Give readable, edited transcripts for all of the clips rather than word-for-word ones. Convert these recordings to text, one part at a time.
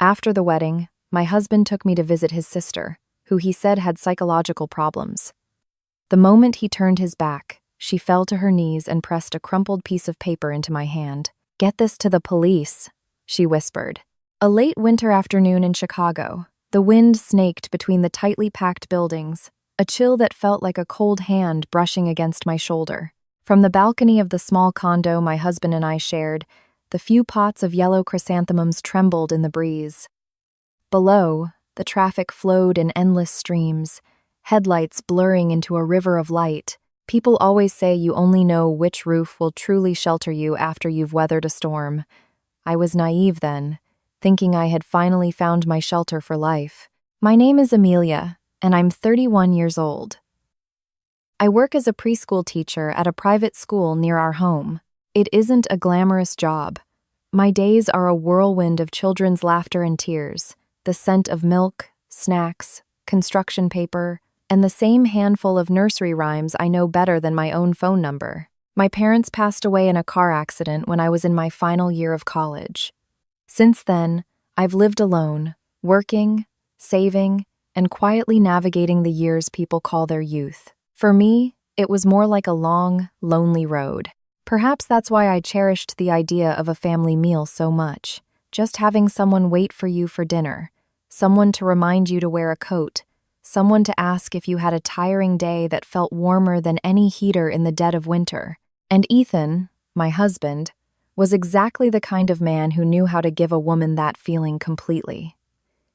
After the wedding, my husband took me to visit his sister, who he said had psychological problems. The moment he turned his back, she fell to her knees and pressed a crumpled piece of paper into my hand. "Get this to the police," she whispered. A late winter afternoon in Chicago, the wind snaked between the tightly packed buildings, a chill that felt like a cold hand brushing against my shoulder. From the balcony of the small condo my husband and I shared, the few pots of yellow chrysanthemums trembled in the breeze. Below, the traffic flowed in endless streams, headlights blurring into a river of light. People always say you only know which roof will truly shelter you after you've weathered a storm. I was naive then, thinking I had finally found my shelter for life. My name is Amelia, and I'm 31 years old. I work as a preschool teacher at a private school near our home. It isn't a glamorous job. My days are a whirlwind of children's laughter and tears, the scent of milk, snacks, construction paper, and the same handful of nursery rhymes I know better than my own phone number. My parents passed away in a car accident when I was in my final year of college. Since then, I've lived alone, working, saving, and quietly navigating the years people call their youth. For me, it was more like a long, lonely road. Perhaps that's why I cherished the idea of a family meal so much. Just having someone wait for you for dinner, someone to remind you to wear a coat, someone to ask if you had a tiring day that felt warmer than any heater in the dead of winter. And Ethan, my husband, was exactly the kind of man who knew how to give a woman that feeling completely.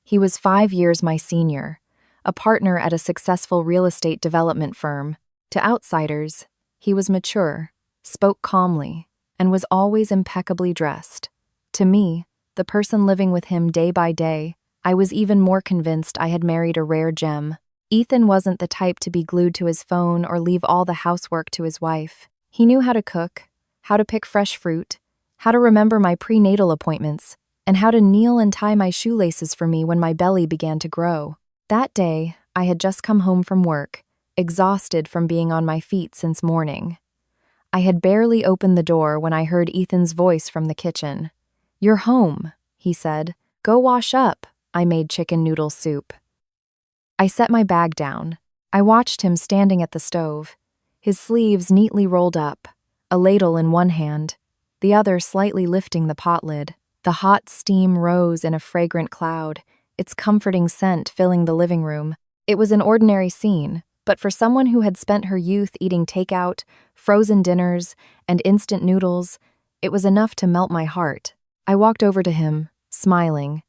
He was 5 years my senior, a partner at a successful real estate development firm. To outsiders, he was mature, spoke calmly, and was always impeccably dressed. To me, the person living with him day by day, I was even more convinced I had married a rare gem. Ethan wasn't the type to be glued to his phone or leave all the housework to his wife. He knew how to cook, how to pick fresh fruit, how to remember my prenatal appointments, and how to kneel and tie my shoelaces for me when my belly began to grow. That day, I had just come home from work, exhausted from being on my feet since morning. I had barely opened the door when I heard Ethan's voice from the kitchen. "You're home," he said. "Go wash up." I made chicken noodle soup. I set my bag down. I watched him standing at the stove, his sleeves neatly rolled up, a ladle in one hand, the other slightly lifting the pot lid. The hot steam rose in a fragrant cloud, its comforting scent filling the living room. It was an ordinary scene, but for someone who had spent her youth eating takeout, frozen dinners, and instant noodles, it was enough to melt my heart. I walked over to him, smiling.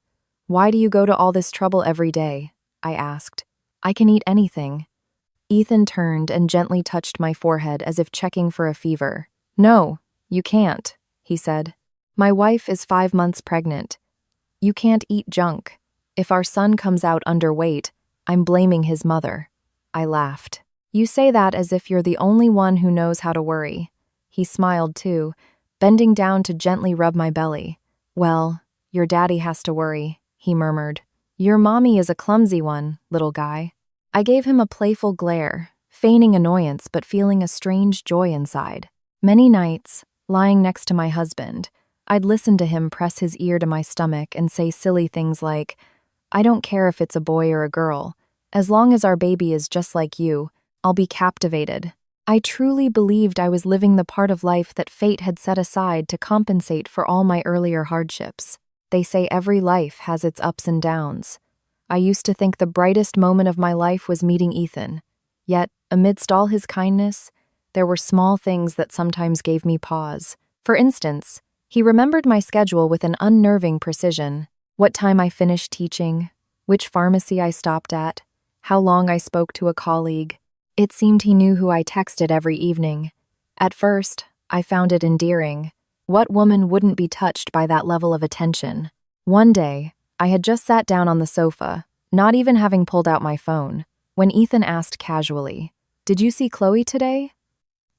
"Why do you go to all this trouble every day?" I asked. "I can eat anything." Ethan turned and gently touched my forehead as if checking for a fever. "No, you can't," he said. "My wife is 5 months pregnant. You can't eat junk. If our son comes out underweight, I'm blaming his mother." I laughed. "You say that as if you're the only one who knows how to worry." He smiled too, bending down to gently rub my belly. "Well, your daddy has to worry," he murmured. "Your mommy is a clumsy one, little guy." I gave him a playful glare, feigning annoyance but feeling a strange joy inside. Many nights, lying next to my husband, I'd listen to him press his ear to my stomach and say silly things like, "I don't care if it's a boy or a girl. As long as our baby is just like you, I'll be captivated." I truly believed I was living the part of life that fate had set aside to compensate for all my earlier hardships. They say every life has its ups and downs. I used to think the brightest moment of my life was meeting Ethan. Yet, amidst all his kindness, there were small things that sometimes gave me pause. For instance, he remembered my schedule with an unnerving precision. What time I finished teaching, which pharmacy I stopped at, how long I spoke to a colleague. It seemed he knew who I texted every evening. At first, I found it endearing. What woman wouldn't be touched by that level of attention? One day, I had just sat down on the sofa, not even having pulled out my phone, when Ethan asked casually, "Did you see Chloe today?"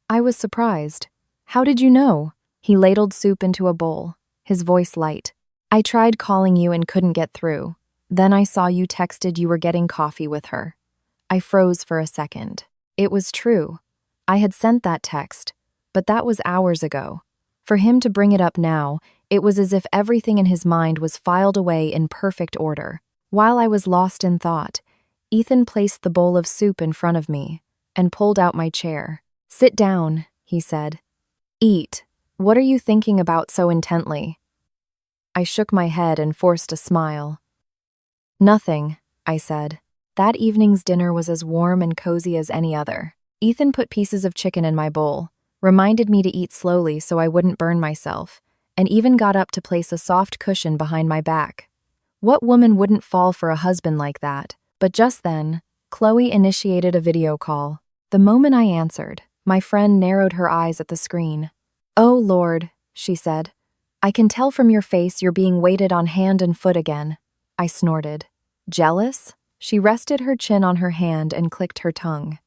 I was surprised. "How did you know?" He ladled soup into a bowl, his voice light. "I tried calling you and couldn't get through. Then I saw you texted you were getting coffee with her." I froze for a second. It was true. I had sent that text, but that was hours ago. For him to bring it up now, It was as if everything in his mind was filed away in perfect order. While I was lost in thought, Ethan placed the bowl of soup in front of me and pulled out my chair. "Sit down," he said. "Eat. What are you thinking about so intently?" I shook my head and forced a smile. "Nothing," I said. That evening's dinner was as warm and cozy as any other. Ethan put pieces of chicken in my bowl, reminded me to eat slowly so I wouldn't burn myself, and even got up to place a soft cushion behind my back. What woman wouldn't fall for a husband like that? But just then, Chloe initiated a video call. The moment I answered, my friend narrowed her eyes at the screen. "Oh, Lord," she said. "I can tell from your face you're being weighted on hand and foot again." I snorted. "Jealous?" She rested her chin on her hand and clicked her tongue.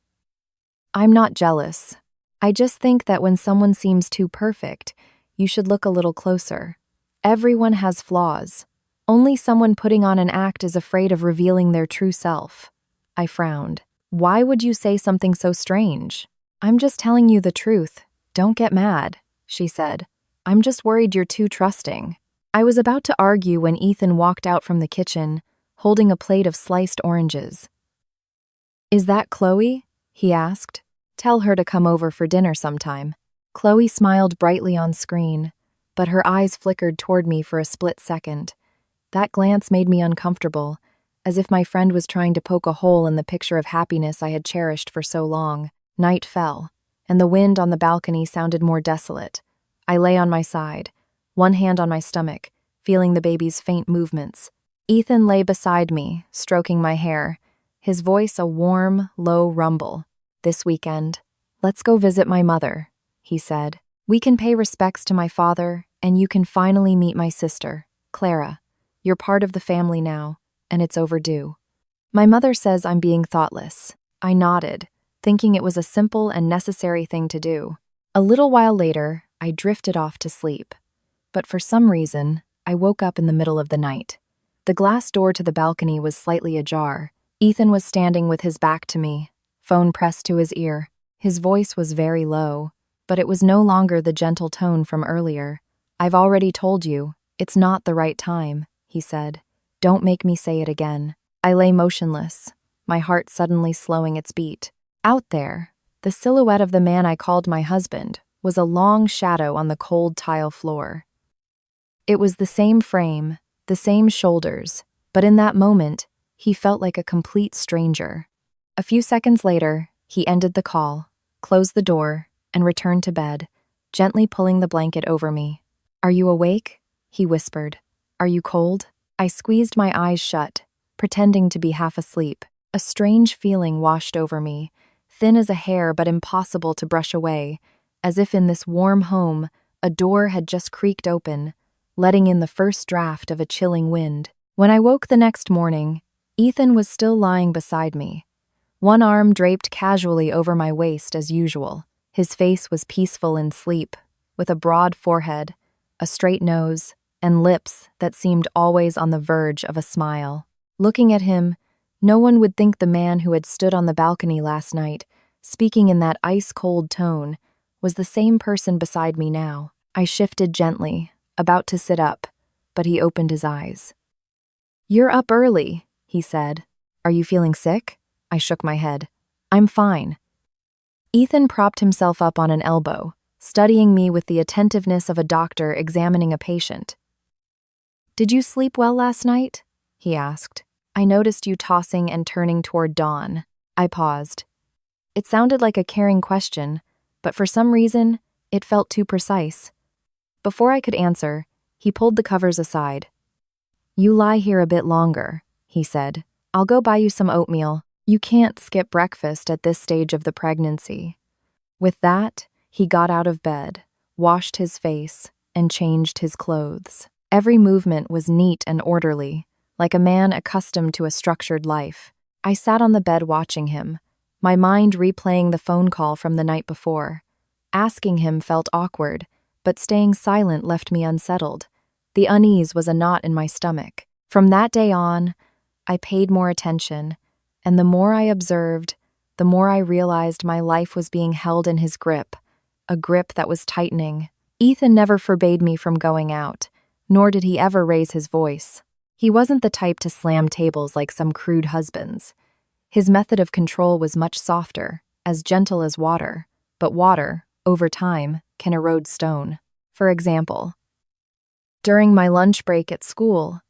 "I'm not jealous. I just think that when someone seems too perfect, you should look a little closer. Everyone has flaws. Only someone putting on an act is afraid of revealing their true self." I frowned. "Why would you say something so strange?" "I'm just telling you the truth. Don't get mad," she said. "I'm just worried you're too trusting." I was about to argue when Ethan walked out from the kitchen, holding a plate of sliced oranges. "Is that Chloe?" he asked. "Tell her to come over for dinner sometime." Chloe smiled brightly on screen, but her eyes flickered toward me for a split second. That glance made me uncomfortable, as if my friend was trying to poke a hole in the picture of happiness I had cherished for so long. Night fell, and the wind on the balcony sounded more desolate. I lay on my side, one hand on my stomach, feeling the baby's faint movements. Ethan lay beside me, stroking my hair, his voice a warm, low rumble. "This weekend, let's go visit my mother," he said. "We can pay respects to my father, and you can finally meet my sister, Clara. You're part of the family now, and it's overdue." My mother says I'm being thoughtless. I nodded, thinking it was a simple and necessary thing to do. A little while later, I drifted off to sleep. But for some reason, I woke up in the middle of the night. The glass door to the balcony was slightly ajar. Ethan was standing with his back to me, phone pressed to his ear. His voice was very low, but it was no longer the gentle tone from earlier. "I've already told you, it's not the right time," he said. "Don't make me say it again." I lay motionless, my heart suddenly slowing its beat. Out there, the silhouette of the man I called my husband was a long shadow on the cold tile floor. It was the same frame, the same shoulders, but in that moment, he felt like a complete stranger. A few seconds later, he ended the call, closed the door, and returned to bed, gently pulling the blanket over me. "Are you awake?" he whispered. "Are you cold?" I squeezed my eyes shut, pretending to be half asleep. A strange feeling washed over me, thin as a hair but impossible to brush away, as if in this warm home, a door had just creaked open, letting in the first draft of a chilling wind. When I woke the next morning, Ethan was still lying beside me. One arm draped casually over my waist as usual. His face was peaceful in sleep, with a broad forehead, a straight nose, and lips that seemed always on the verge of a smile. Looking at him, no one would think the man who had stood on the balcony last night, speaking in that ice-cold tone, was the same person beside me now. I shifted gently, about to sit up, but he opened his eyes. "You're up early," he said. "Are you feeling sick?" I shook my head. "I'm fine." Ethan propped himself up on an elbow, studying me with the attentiveness of a doctor examining a patient. "Did you sleep well last night?" he asked. "I noticed you tossing and turning toward Dawn." I paused. It sounded like a caring question, but for some reason, it felt too precise. Before I could answer, he pulled the covers aside. "You lie here a bit longer," he said. "I'll go buy you some oatmeal. You can't skip breakfast at this stage of the pregnancy." With that, he got out of bed, washed his face, and changed his clothes. Every movement was neat and orderly, like a man accustomed to a structured life. I sat on the bed watching him, my mind replaying the phone call from the night before. Asking him felt awkward, but staying silent left me unsettled. The unease was a knot in my stomach. From that day on, I paid more attention, and the more I observed, the more I realized my life was being held in his grip, a grip that was tightening. Ethan never forbade me from going out, nor did he ever raise his voice. He wasn't the type to slam tables like some crude husbands. His method of control was much softer, as gentle as water, but water, over time, can erode stone. For example, during my lunch break at school,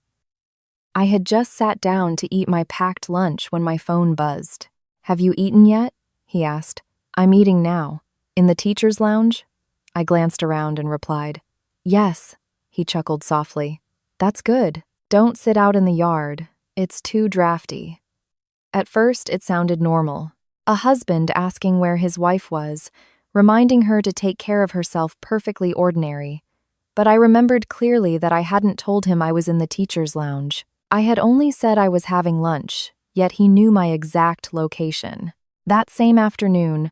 I had just sat down to eat my packed lunch when my phone buzzed. "Have you eaten yet?" he asked. "I'm eating now. In the teacher's lounge?" I glanced around and replied, "Yes," he chuckled softly. "That's good. Don't sit out in the yard. It's too drafty." At first, it sounded normal. A husband asking where his wife was, reminding her to take care of herself, perfectly ordinary. But I remembered clearly that I hadn't told him I was in the teacher's lounge. I had only said I was having lunch, yet he knew my exact location. That same afternoon,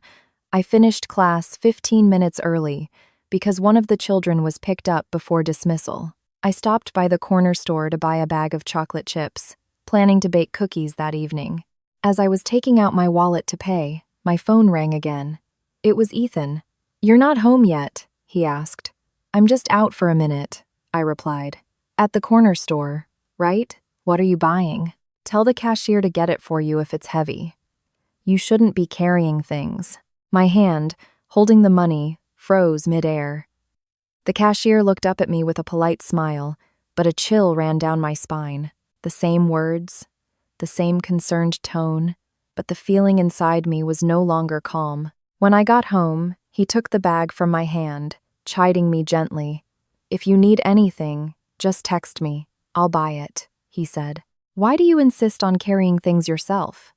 I finished class 15 minutes early because one of the children was picked up before dismissal. I stopped by the corner store to buy a bag of chocolate chips, planning to bake cookies that evening. As I was taking out my wallet to pay, my phone rang again. It was Ethan. "You're not home yet?" he asked. "I'm just out for a minute," I replied. "At the corner store, right? What are you buying? Tell the cashier to get it for you if it's heavy. You shouldn't be carrying things." My hand, holding the money, froze midair. The cashier looked up at me with a polite smile, but a chill ran down my spine. The same words, the same concerned tone, but the feeling inside me was no longer calm. When I got home, he took the bag from my hand, chiding me gently. "If you need anything, just text me. I'll buy it," he said. "Why do you insist on carrying things yourself?"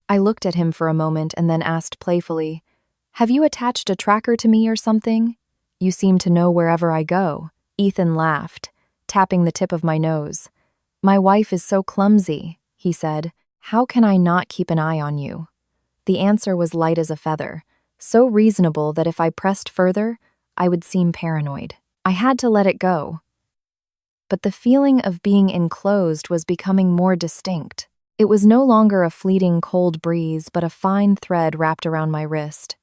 I looked at him for a moment and then asked playfully, "Have you attached a tracker to me or something? You seem to know wherever I go." Ethan laughed, tapping the tip of my nose. "My wife is so clumsy," he said. "How can I not keep an eye on you?" The answer was light as a feather, so reasonable that if I pressed further, I would seem paranoid. I had to let it go. But the feeling of being enclosed was becoming more distinct. It was no longer a fleeting cold breeze, but a fine thread wrapped around my wrist.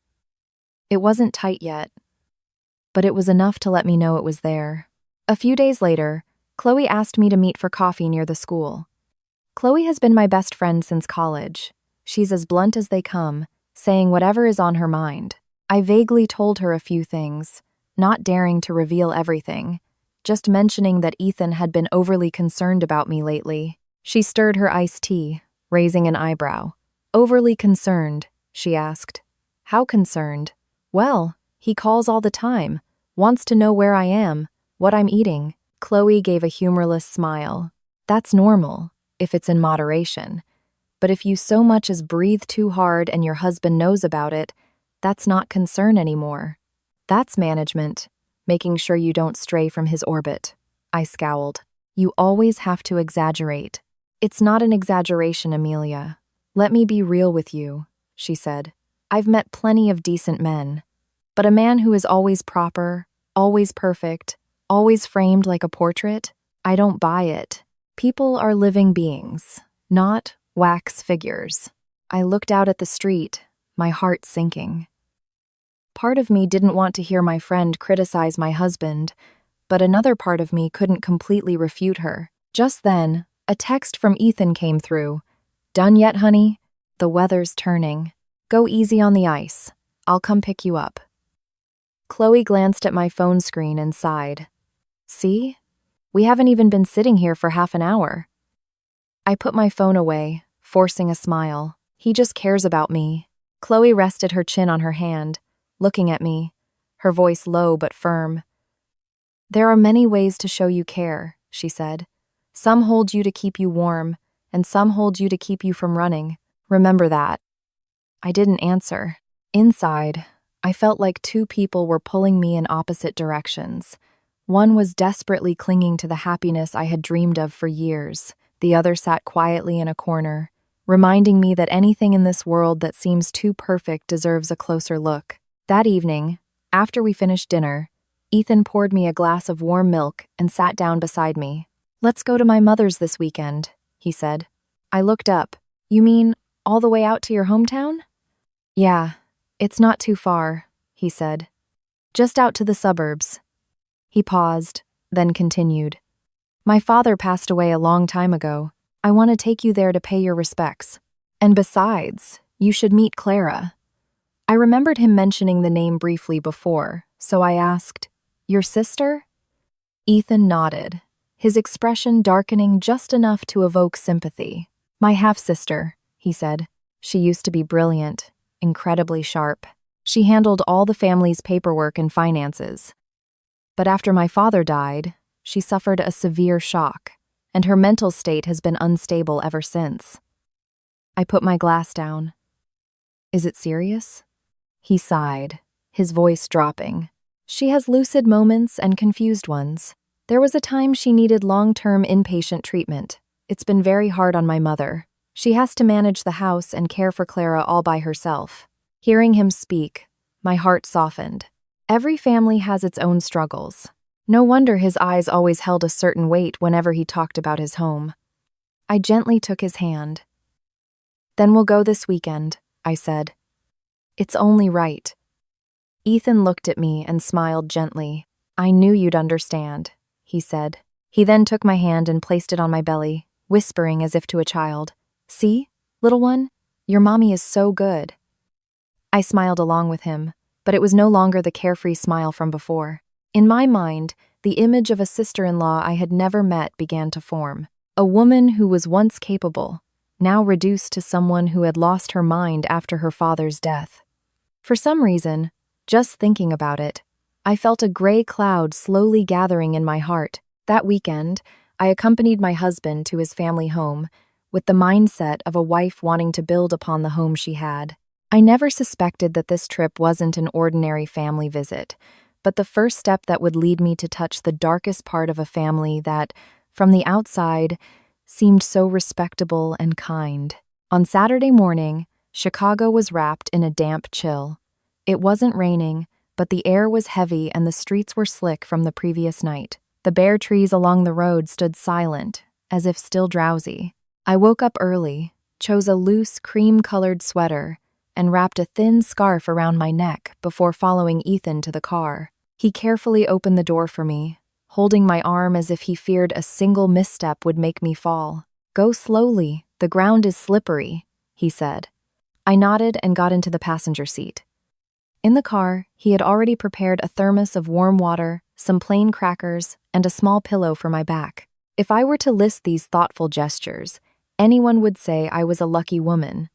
It wasn't tight yet, but it was enough to let me know it was there. A few days later, Chloe asked me to meet for coffee near the school. Chloe has been my best friend since college. She's as blunt as they come, saying whatever is on her mind. I vaguely told her a few things, not daring to reveal everything, just mentioning that Ethan had been overly concerned about me lately. She stirred her iced tea, raising an eyebrow. "Overly concerned?" she asked. "How concerned?" "Well, he calls all the time, wants to know where I am, what I'm eating." Chloe gave a humorless smile. "That's normal, if it's in moderation. But if you so much as breathe too hard and your husband knows about it, that's not concern anymore. That's management, making sure you don't stray from his orbit." I scowled. "You always have to exaggerate." "It's not an exaggeration, Amelia. Let me be real with you," she said. "I've met plenty of decent men. But a man who is always proper, always perfect, always framed like a portrait, I don't buy it. People are living beings, not wax figures." I looked out at the street, my heart sinking. Part of me didn't want to hear my friend criticize my husband, but another part of me couldn't completely refute her. Just then, a text from Ethan came through. "Done yet, honey? The weather's turning. Go easy on the ice. I'll come pick you up." Chloe glanced at my phone screen and sighed. "See? We haven't even been sitting here for half an hour." I put my phone away, forcing a smile. He just cares about me. Chloe rested her chin on her hand, looking at me, her voice low but firm. "There are many ways to show you care," she said. "Some hold you to keep you warm, and some hold you to keep you from running. Remember that." I didn't answer. Inside, I felt like two people were pulling me in opposite directions. One was desperately clinging to the happiness I had dreamed of for years. The other sat quietly in a corner, reminding me that anything in this world that seems too perfect deserves a closer look. That evening, after we finished dinner, Ethan poured me a glass of warm milk and sat down beside me. "Let's go to my mother's this weekend," he said. I looked up. "You mean all the way out to your hometown?" "Yeah, it's not too far," he said. "Just out to the suburbs." He paused, then continued. My father passed away a long time ago. I want to take you there to pay your respects. And besides, you should meet Clara. I remembered him mentioning the name briefly before, so I asked, Your sister? Ethan nodded, his expression darkening just enough to evoke sympathy. My half-sister, he said. She used to be brilliant, incredibly sharp. She handled all the family's paperwork and finances. But after my father died, she suffered a severe shock, and her mental state has been unstable ever since. I put my glass down. Is it serious? He sighed, his voice dropping. She has lucid moments and confused ones. There was a time she needed long-term inpatient treatment. It's been very hard on my mother. She has to manage the house and care for Clara all by herself. Hearing him speak, my heart softened. Every family has its own struggles. No wonder his eyes always held a certain weight whenever he talked about his home. I gently took his hand. Then we'll go this weekend, I said. It's only right. Ethan looked at me and smiled gently. I knew you'd understand, he said. He then took my hand and placed it on my belly, whispering as if to a child. See, little one, your mommy is so good. I smiled along with him, but it was no longer the carefree smile from before. In my mind, the image of a sister-in-law I had never met began to form. A woman who was once capable, now reduced to someone who had lost her mind after her father's death. For some reason, just thinking about it, I felt a gray cloud slowly gathering in my heart. That weekend, I accompanied my husband to his family home, with the mindset of a wife wanting to build upon the home she had. I never suspected that this trip wasn't an ordinary family visit, but the first step that would lead me to touch the darkest part of a family that, from the outside, seemed so respectable and kind. On Saturday morning, Chicago was wrapped in a damp chill. It wasn't raining, but the air was heavy and the streets were slick from the previous night. The bare trees along the road stood silent, as if still drowsy. I woke up early, chose a loose, cream-colored sweater, and wrapped a thin scarf around my neck before following Ethan to the car. He carefully opened the door for me, holding my arm as if he feared a single misstep would make me fall. Go slowly, the ground is slippery, he said. I nodded and got into the passenger seat. In the car, he had already prepared a thermos of warm water, some plain crackers, and a small pillow for my back. If I were to list these thoughtful gestures, anyone would say I was a lucky woman.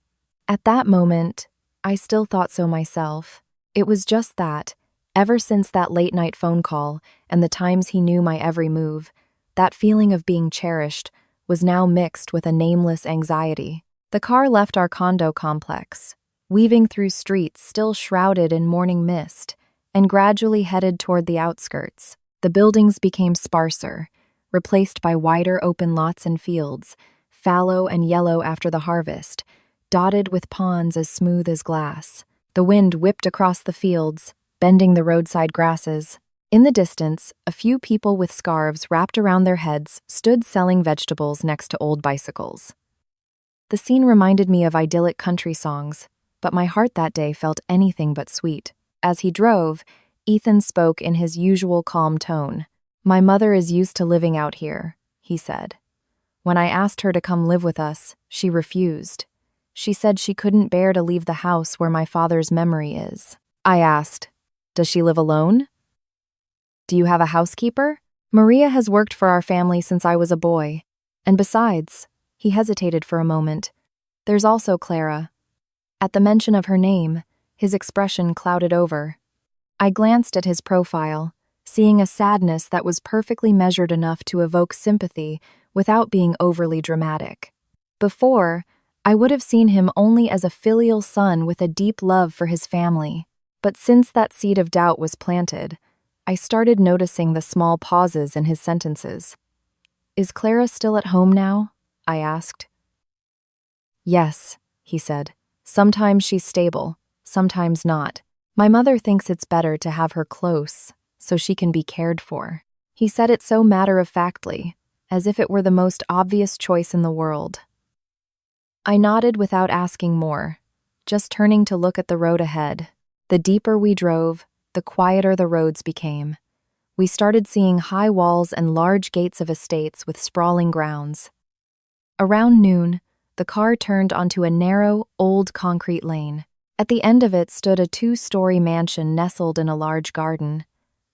At that moment, I still thought so myself. It was just that, ever since that late-night phone call and the times he knew my every move, that feeling of being cherished was now mixed with a nameless anxiety. The car left our condo complex, weaving through streets still shrouded in morning mist, and gradually headed toward the outskirts. The buildings became sparser, replaced by wider open lots and fields, fallow and yellow after the harvest, dotted with ponds as smooth as glass. The wind whipped across the fields, bending the roadside grasses. In the distance, a few people with scarves wrapped around their heads stood selling vegetables next to old bicycles. The scene reminded me of idyllic country songs, but my heart that day felt anything but sweet. As he drove, Ethan spoke in his usual calm tone. My mother is used to living out here, he said. When I asked her to come live with us, she refused. She said she couldn't bear to leave the house where my father's memory is. I asked, Does she live alone? Do you have a housekeeper? Maria has worked for our family since I was a boy. And besides, he hesitated for a moment, there's also Clara. At the mention of her name, his expression clouded over. I glanced at his profile, seeing a sadness that was perfectly measured enough to evoke sympathy without being overly dramatic. Before, I would have seen him only as a filial son with a deep love for his family. But since that seed of doubt was planted, I started noticing the small pauses in his sentences. Is Clara still at home now? I asked. Yes, he said. Sometimes she's stable, sometimes not. My mother thinks it's better to have her close, so she can be cared for. He said it so matter-of-factly, as if it were the most obvious choice in the world. I nodded without asking more, just turning to look at the road ahead. The deeper we drove, the quieter the roads became. we started seeing high walls and large gates of estates with sprawling grounds. Around noon, the car turned onto a narrow, old concrete lane. At the end of it stood a 2-story mansion nestled in a large garden.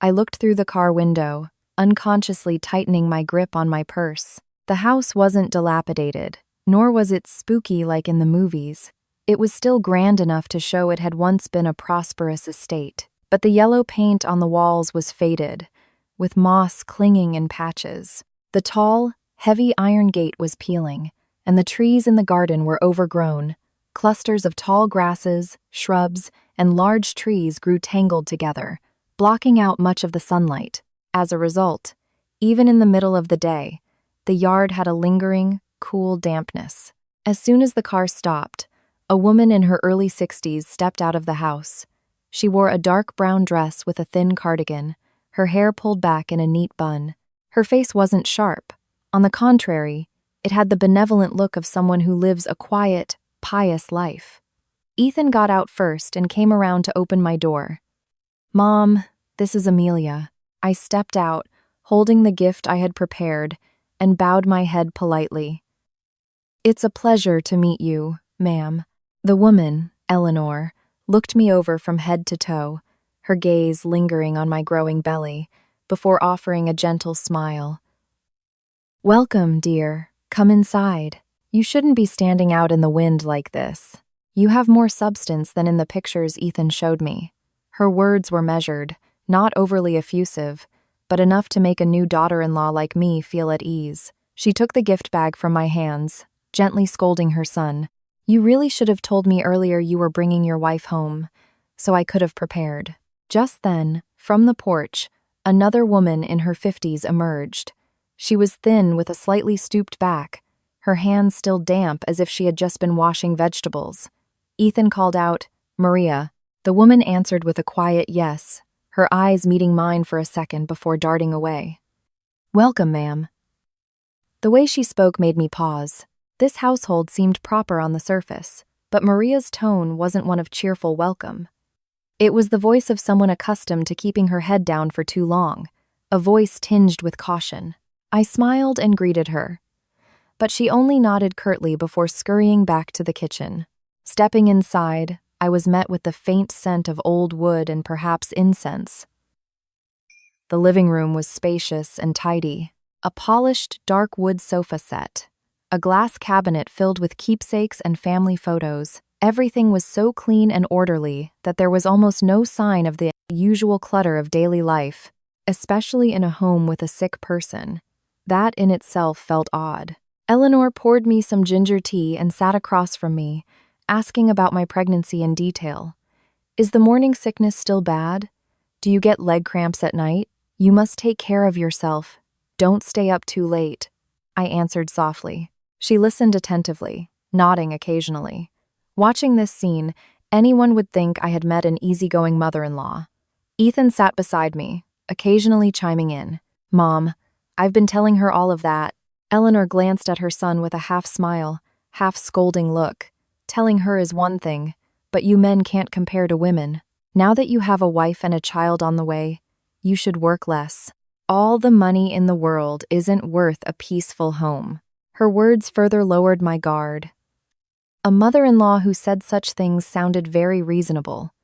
I looked through the car window, unconsciously tightening my grip on my purse. The house wasn't dilapidated, nor was it spooky like in the movies. It was still grand enough to show it had once been a prosperous estate. But the yellow paint on the walls was faded, with moss clinging in patches. The tall, heavy iron gate was peeling, and the trees in the garden were overgrown. Clusters of tall grasses, shrubs, and large trees grew tangled together, blocking out much of the sunlight. As a result, even in the middle of the day, the yard had a lingering, cool dampness. As soon as the car stopped, a woman in her early 60s stepped out of the house. She wore a dark brown dress with a thin cardigan, her hair pulled back in a neat bun. Her face wasn't sharp. On the contrary, it had the benevolent look of someone who lives a quiet, pious life. Ethan got out first and came around to open my door. "Mom, this is Amelia." I stepped out, holding the gift I had prepared, and bowed my head politely. "It's a pleasure to meet you, ma'am." The woman, Eleanor, looked me over from head to toe, her gaze lingering on my growing belly, before offering a gentle smile. "Welcome, dear. Come inside. You shouldn't be standing out in the wind like this. You have more substance than in the pictures Ethan showed me." Her words were measured, not overly effusive, but enough to make a new daughter-in-law like me feel at ease. She took the gift bag from my hands, gently scolding her son. "You really should have told me earlier you were bringing your wife home, so I could have prepared." Just then, from the porch, another woman in her 50s emerged. She was thin with a slightly stooped back, her hands still damp as if she had just been washing vegetables. Ethan called out, "Maria." The woman answered with a quiet yes, her eyes meeting mine for a second before darting away. "Welcome, ma'am." The way she spoke made me pause. This household seemed proper on the surface, but Maria's tone wasn't one of cheerful welcome. It was the voice of someone accustomed to keeping her head down for too long, a voice tinged with caution. I smiled and greeted her, but she only nodded curtly before scurrying back to the kitchen. Stepping inside, I was met with the faint scent of old wood and perhaps incense. The living room was spacious and tidy. A polished, dark wood sofa set, a glass cabinet filled with keepsakes and family photos. Everything was so clean and orderly that there was almost no sign of the usual clutter of daily life, especially in a home with a sick person. That in itself felt odd. Eleanor poured me some ginger tea and sat across from me, asking about my pregnancy in detail. "Is the morning sickness still bad? Do you get leg cramps at night? You must take care of yourself. Don't stay up too late," I answered softly. She listened attentively, nodding occasionally. Watching this scene, anyone would think I had met an easygoing mother-in-law. Ethan sat beside me, occasionally chiming in. "Mom, I've been telling her all of that." Eleanor glanced at her son with a half-smile, half-scolding look. "Telling her is one thing, but you men can't compare to women. Now that you have a wife and a child on the way, you should work less. All the money in the world isn't worth a peaceful home." Her words further lowered my guard. A mother-in-law who said such things sounded very reasonable.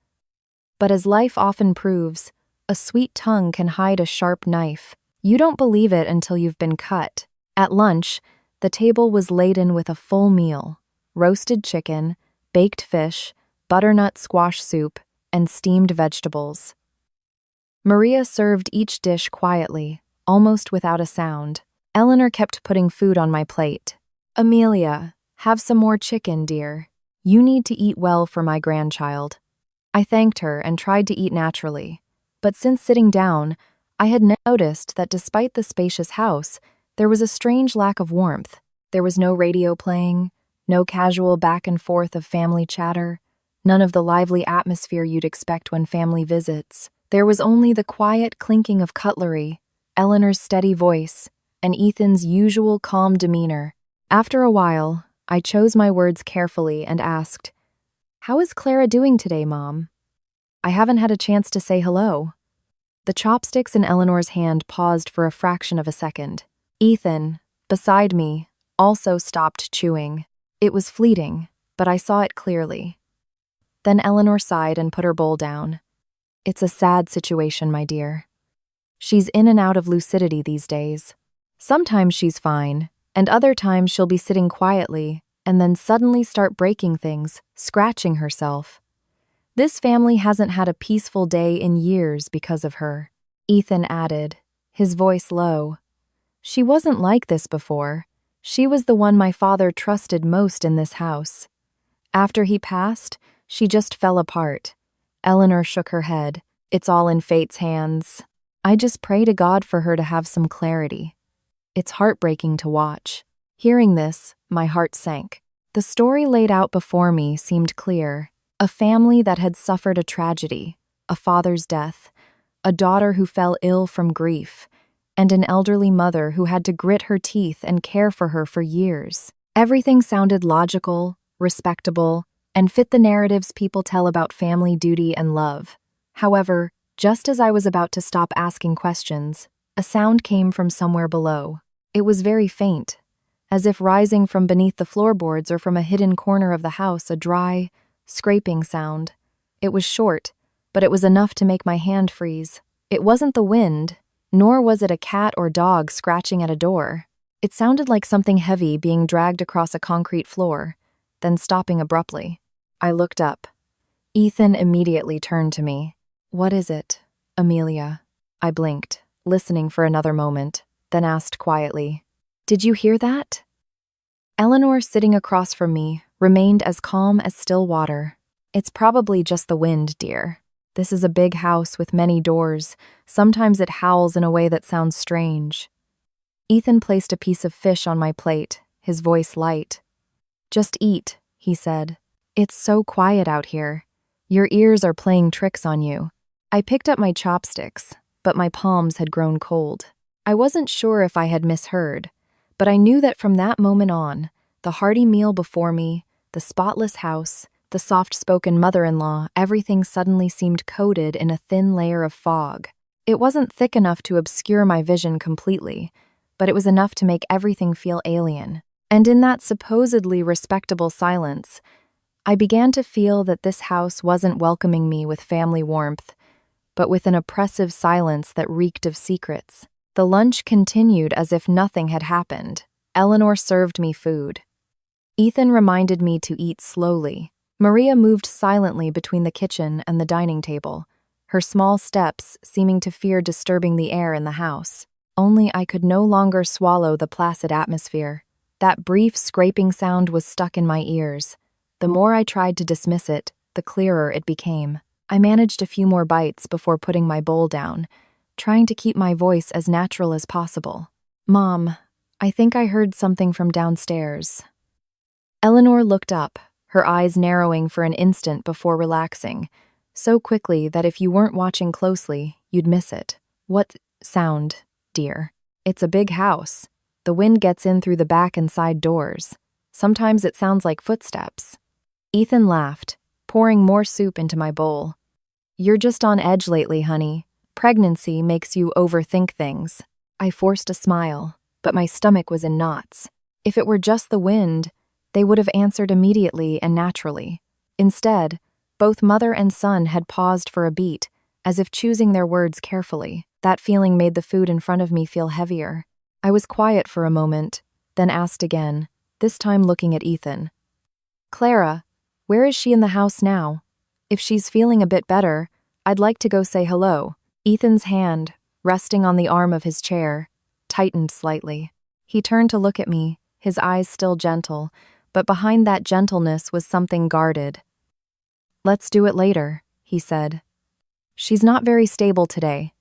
But as life often proves, a sweet tongue can hide a sharp knife. You don't believe it until you've been cut. At lunch, the table was laden with a full meal: roasted chicken, baked fish, butternut squash soup, and steamed vegetables. Maria served each dish quietly, almost without a sound. Eleanor kept putting food on my plate. "Amelia, have some more chicken, dear. You need to eat well for my grandchild." I thanked her and tried to eat naturally. But since sitting down, I had noticed that despite the spacious house, there was a strange lack of warmth. There was no radio playing, no casual back and forth of family chatter, none of the lively atmosphere you'd expect when family visits. There was only the quiet clinking of cutlery, Eleanor's steady voice, and Ethan's usual calm demeanor. After a while, I chose my words carefully and asked, "How is Clara doing today, Mom? I haven't had a chance to say hello." The chopsticks in Eleanor's hand paused for a fraction of a second. Ethan, beside me, also stopped chewing. It was fleeting, but I saw it clearly. Then Eleanor sighed and put her bowl down. It's a sad situation, my dear. She's in and out of lucidity these days. Sometimes she's fine, and other times she'll be sitting quietly and then suddenly start breaking things, scratching herself. This family hasn't had a peaceful day in years because of her, Ethan added, his voice low. She wasn't like this before. She was the one my father trusted most in this house. After he passed, she just fell apart. Eleanor shook her head. It's all in fate's hands. I just pray to God for her to have some clarity. It's heartbreaking to watch. Hearing this, my heart sank. The story laid out before me seemed clear. A family that had suffered a tragedy, a father's death, a daughter who fell ill from grief, and an elderly mother who had to grit her teeth and care for her for years. Everything sounded logical, respectable, and fit the narratives people tell about family duty and love. However, just as I was about to stop asking questions, a sound came from somewhere below. It was very faint, as if rising from beneath the floorboards or from a hidden corner of the house, a dry, scraping sound. It was short, but it was enough to make my hand freeze. It wasn't the wind, nor was it a cat or dog scratching at a door. It sounded like something heavy being dragged across a concrete floor, then stopping abruptly. I looked up. Ethan immediately turned to me. What is it, Amelia? I blinked, listening for another moment, then asked quietly, Did you hear that? Eleanor, sitting across from me, remained as calm as still water. It's probably just the wind, dear. This is a big house with many doors. Sometimes it howls in a way that sounds strange. Ethan placed a piece of fish on my plate, his voice light. Just eat, he said. It's so quiet out here. Your ears are playing tricks on you. I picked up my chopsticks, but my palms had grown cold. I wasn't sure if I had misheard, but I knew that from that moment on, the hearty meal before me, the spotless house, the soft-spoken mother-in-law, everything suddenly seemed coated in a thin layer of fog. It wasn't thick enough to obscure my vision completely, but it was enough to make everything feel alien. And in that supposedly respectable silence, I began to feel that this house wasn't welcoming me with family warmth, but with an oppressive silence that reeked of secrets. The lunch continued as if nothing had happened. Eleanor served me food. Ethan reminded me to eat slowly. Maria moved silently between the kitchen and the dining table, her small steps seeming to fear disturbing the air in the house. Only I could no longer swallow the placid atmosphere. That brief scraping sound was stuck in my ears. The more I tried to dismiss it, the clearer it became. I managed a few more bites before putting my bowl down, trying to keep my voice as natural as possible. Mom, I think I heard something from downstairs. Eleanor looked up, her eyes narrowing for an instant before relaxing, so quickly that if you weren't watching closely, you'd miss it. What sound, dear? It's a big house. The wind gets in through the back and side doors. Sometimes it sounds like footsteps. Ethan laughed, pouring more soup into my bowl. You're just on edge lately, honey. Pregnancy makes you overthink things. I forced a smile, but my stomach was in knots. If it were just the wind, they would have answered immediately and naturally. Instead, both mother and son had paused for a beat, as if choosing their words carefully. That feeling made the food in front of me feel heavier. I was quiet for a moment, then asked again, this time looking at Ethan. Clara, where is she in the house now? If she's feeling a bit better, I'd like to go say hello. Ethan's hand, resting on the arm of his chair, tightened slightly. He turned to look at me, his eyes still gentle, but behind that gentleness was something guarded. Let's do it later, he said. She's not very stable today.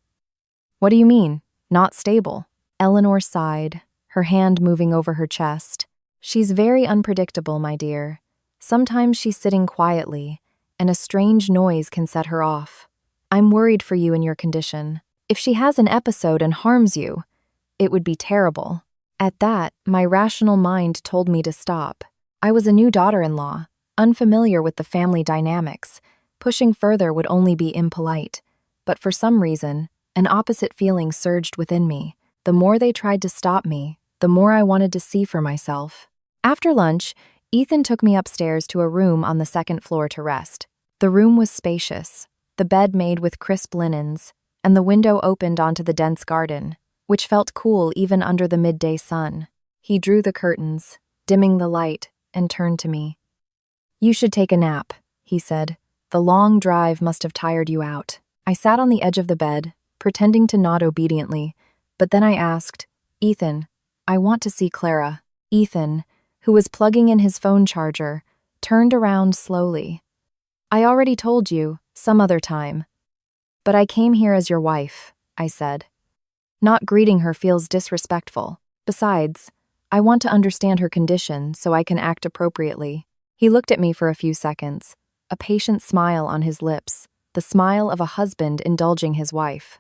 What do you mean, not stable? Eleanor sighed, her hand moving over her chest. She's very unpredictable, my dear. Sometimes she's sitting quietly, and a strange noise can set her off. I'm worried for you in your condition. If she has an episode and harms you, it would be terrible. At that, my rational mind told me to stop. I was a new daughter-in-law, unfamiliar with the family dynamics. Pushing further would only be impolite. But for some reason, An opposite feeling surged within me. The more they tried to stop me, the more I wanted to see for myself. After lunch, Ethan took me upstairs to a room on the second floor to rest. The room was spacious, the bed made with crisp linens, and the window opened onto the dense garden, which felt cool even under the midday sun. He drew the curtains, dimming the light, and turned to me. "You should take a nap," he said. "The long drive must have tired you out." I sat on the edge of the bed, pretending to nod obediently, but then I asked, "Ethan, I want to see Clara." Ethan, who was plugging in his phone charger, turned around slowly. "I already told you, some other time. But I came here as your wife," I said. "Not greeting her feels disrespectful. Besides, I want to understand her condition so I can act appropriately." He looked at me for a few seconds, a patient smile on his lips, the smile of a husband indulging his wife.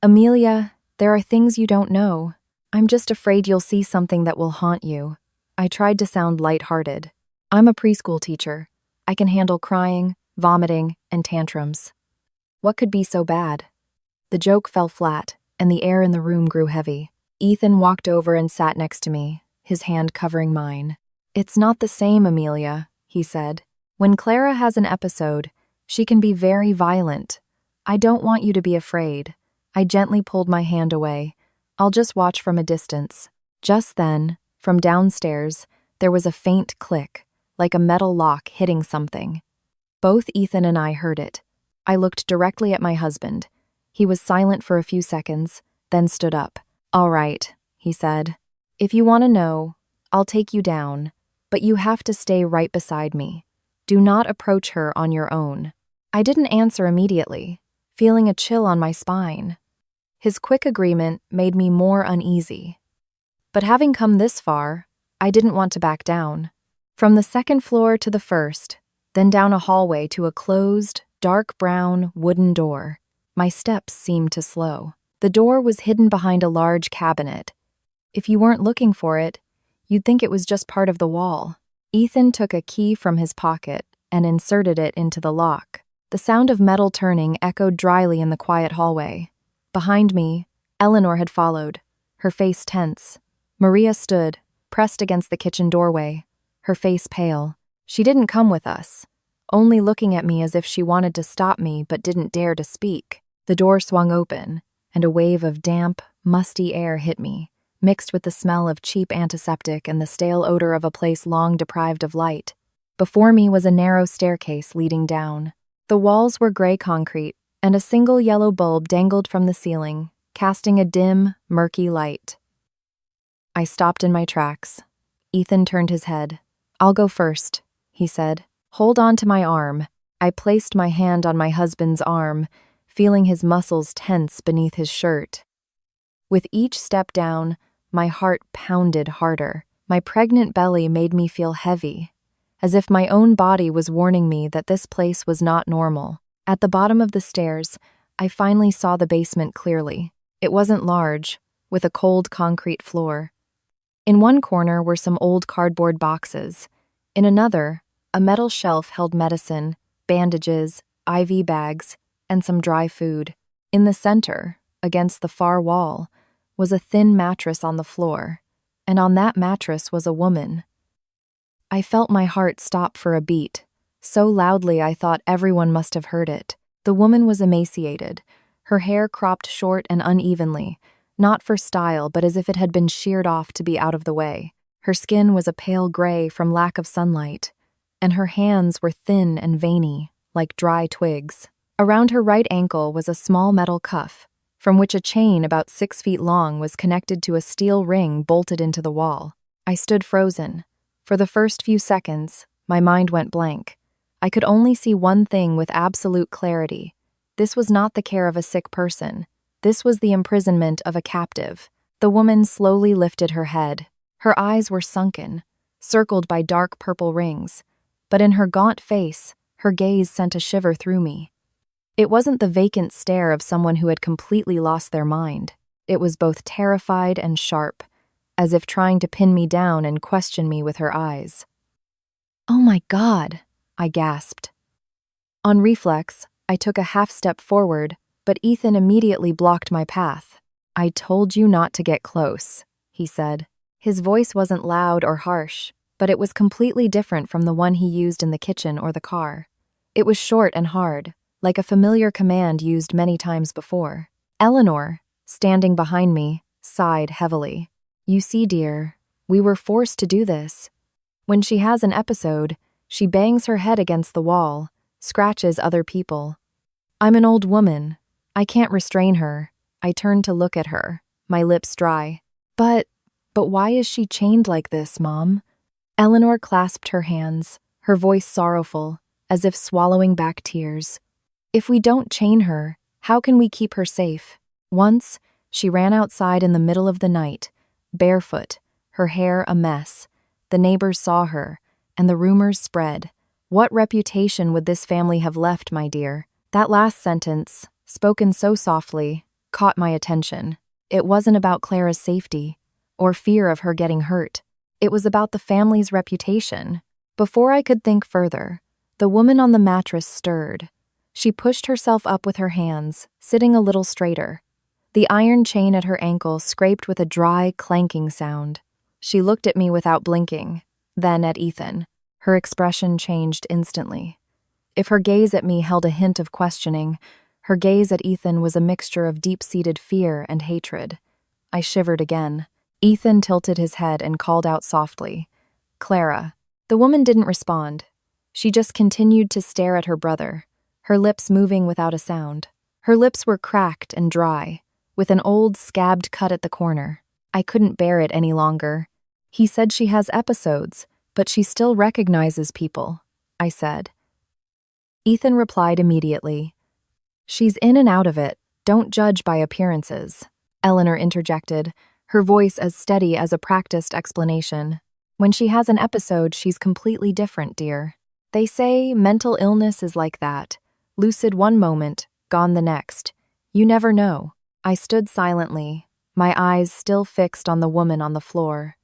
"Amelia, there are things you don't know. I'm just afraid you'll see something that will haunt you." I tried to sound lighthearted. "I'm a preschool teacher. I can handle crying, vomiting, and tantrums. What could be so bad?" The joke fell flat, and the air in the room grew heavy. Ethan walked over and sat next to me, his hand covering mine. "It's not the same, Amelia," he said. "When Clara has an episode, she can be very violent. I don't want you to be afraid." I gently pulled my hand away. "I'll just watch from a distance." Just then, from downstairs, there was a faint click, like a metal lock hitting something. Both Ethan and I heard it. I looked directly at my husband. He was silent for a few seconds, then stood up. "All right," he said. "If you want to know, I'll take you down, but you have to stay right beside me. Do not approach her on your own." I didn't answer immediately, feeling a chill on my spine. His quick agreement made me more uneasy. But having come this far, I didn't want to back down. From the second floor to the first, then down a hallway to a closed, dark brown, wooden door, my steps seemed to slow. The door was hidden behind a large cabinet. If you weren't looking for it, you'd think it was just part of the wall. Ethan took a key from his pocket and inserted it into the lock. The sound of metal turning echoed dryly in the quiet hallway. Behind me, Eleanor had followed, her face tense. Maria stood, pressed against the kitchen doorway, her face pale. She didn't come with us, only looking at me as if she wanted to stop me but didn't dare to speak. The door swung open, and a wave of damp, musty air hit me, mixed with the smell of cheap antiseptic and the stale odor of a place long deprived of light. Before me was a narrow staircase leading down. The walls were gray concrete, and a single yellow bulb dangled from the ceiling, casting a dim, murky light. I stopped in my tracks. Ethan turned his head. "I'll go first," he said. "Hold on to my arm." I placed my hand on my husband's arm, feeling his muscles tense beneath his shirt. With each step down, my heart pounded harder. My pregnant belly made me feel heavy, as if my own body was warning me that this place was not normal. At the bottom of the stairs, I finally saw the basement clearly. It wasn't large, with a cold concrete floor. In one corner were some old cardboard boxes. In another, a metal shelf held medicine, bandages, IV bags, and some dry food. In the center, against the far wall, was a thin mattress on the floor, and on that mattress was a woman. I felt my heart stop for a beat, so loudly I thought everyone must have heard it. The woman was emaciated, her hair cropped short and unevenly, not for style but as if it had been sheared off to be out of the way. Her skin was a pale gray from lack of sunlight, and her hands were thin and veiny, like dry twigs. Around her right ankle was a small metal cuff, from which a chain about 6 feet long was connected to a steel ring bolted into the wall. I stood frozen. For the first few seconds, my mind went blank. I could only see one thing with absolute clarity. This was not the care of a sick person. This was the imprisonment of a captive. The woman slowly lifted her head. Her eyes were sunken, circled by dark purple rings, but in her gaunt face, her gaze sent a shiver through me. It wasn't the vacant stare of someone who had completely lost their mind. It was both terrified and sharp, as if trying to pin me down and question me with her eyes. "Oh my God," I gasped. On reflex, I took a half step forward, but Ethan immediately blocked my path. "I told you not to get close," he said. His voice wasn't loud or harsh, but it was completely different from the one he used in the kitchen or the car. It was short and hard, like a familiar command used many times before. Eleanor, standing behind me, sighed heavily. "You see, dear, we were forced to do this. When she has an episode, she bangs her head against the wall, scratches other people. I'm an old woman. I can't restrain her." I turned to look at her, my lips dry. But why is she chained like this, Mom?" Eleanor clasped her hands, her voice sorrowful, as if swallowing back tears. "If we don't chain her, how can we keep her safe?" Once, she ran outside in the middle of the night, barefoot, her hair a mess. The neighbors saw her, and the rumors spread. What reputation would this family have left, my dear? That last sentence, spoken so softly, caught my attention. It wasn't about Clara's safety, or fear of her getting hurt. It was about the family's reputation. Before I could think further, the woman on the mattress stirred. She pushed herself up with her hands, sitting a little straighter. The iron chain at her ankle scraped with a dry, clanking sound. She looked at me without blinking, then at Ethan. Her expression changed instantly. If her gaze at me held a hint of questioning, her gaze at Ethan was a mixture of deep-seated fear and hatred. I shivered again. Ethan tilted his head and called out softly, "Clara." The woman didn't respond. She just continued to stare at her brother, her lips moving without a sound. Her lips were cracked and dry, with an old scabbed cut at the corner. I couldn't bear it any longer. "He said she has episodes, but she still recognizes people," I said. Ethan replied immediately, "She's in and out of it. Don't judge by appearances," Eleanor interjected, her voice as steady as a practiced explanation. "When she has an episode, she's completely different, dear. They say mental illness is like that. Lucid one moment, gone the next. You never know." I stood silently, my eyes still fixed on the woman on the floor.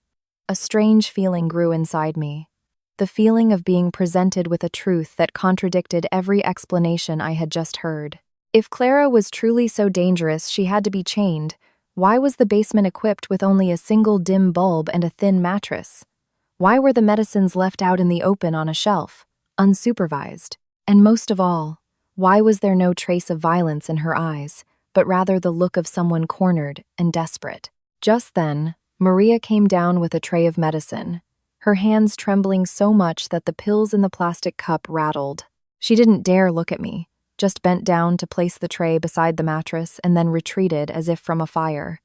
A strange feeling grew inside me. The feeling of being presented with a truth that contradicted every explanation I had just heard. If Clara was truly so dangerous she had to be chained, why was the basement equipped with only a single dim bulb and a thin mattress? Why were the medicines left out in the open on a shelf, unsupervised? And most of all, why was there no trace of violence in her eyes, but rather the look of someone cornered and desperate? Just then, Maria came down with a tray of medicine, her hands trembling so much that the pills in the plastic cup rattled. She didn't dare look at me, just bent down to place the tray beside the mattress and then retreated as if from a fire.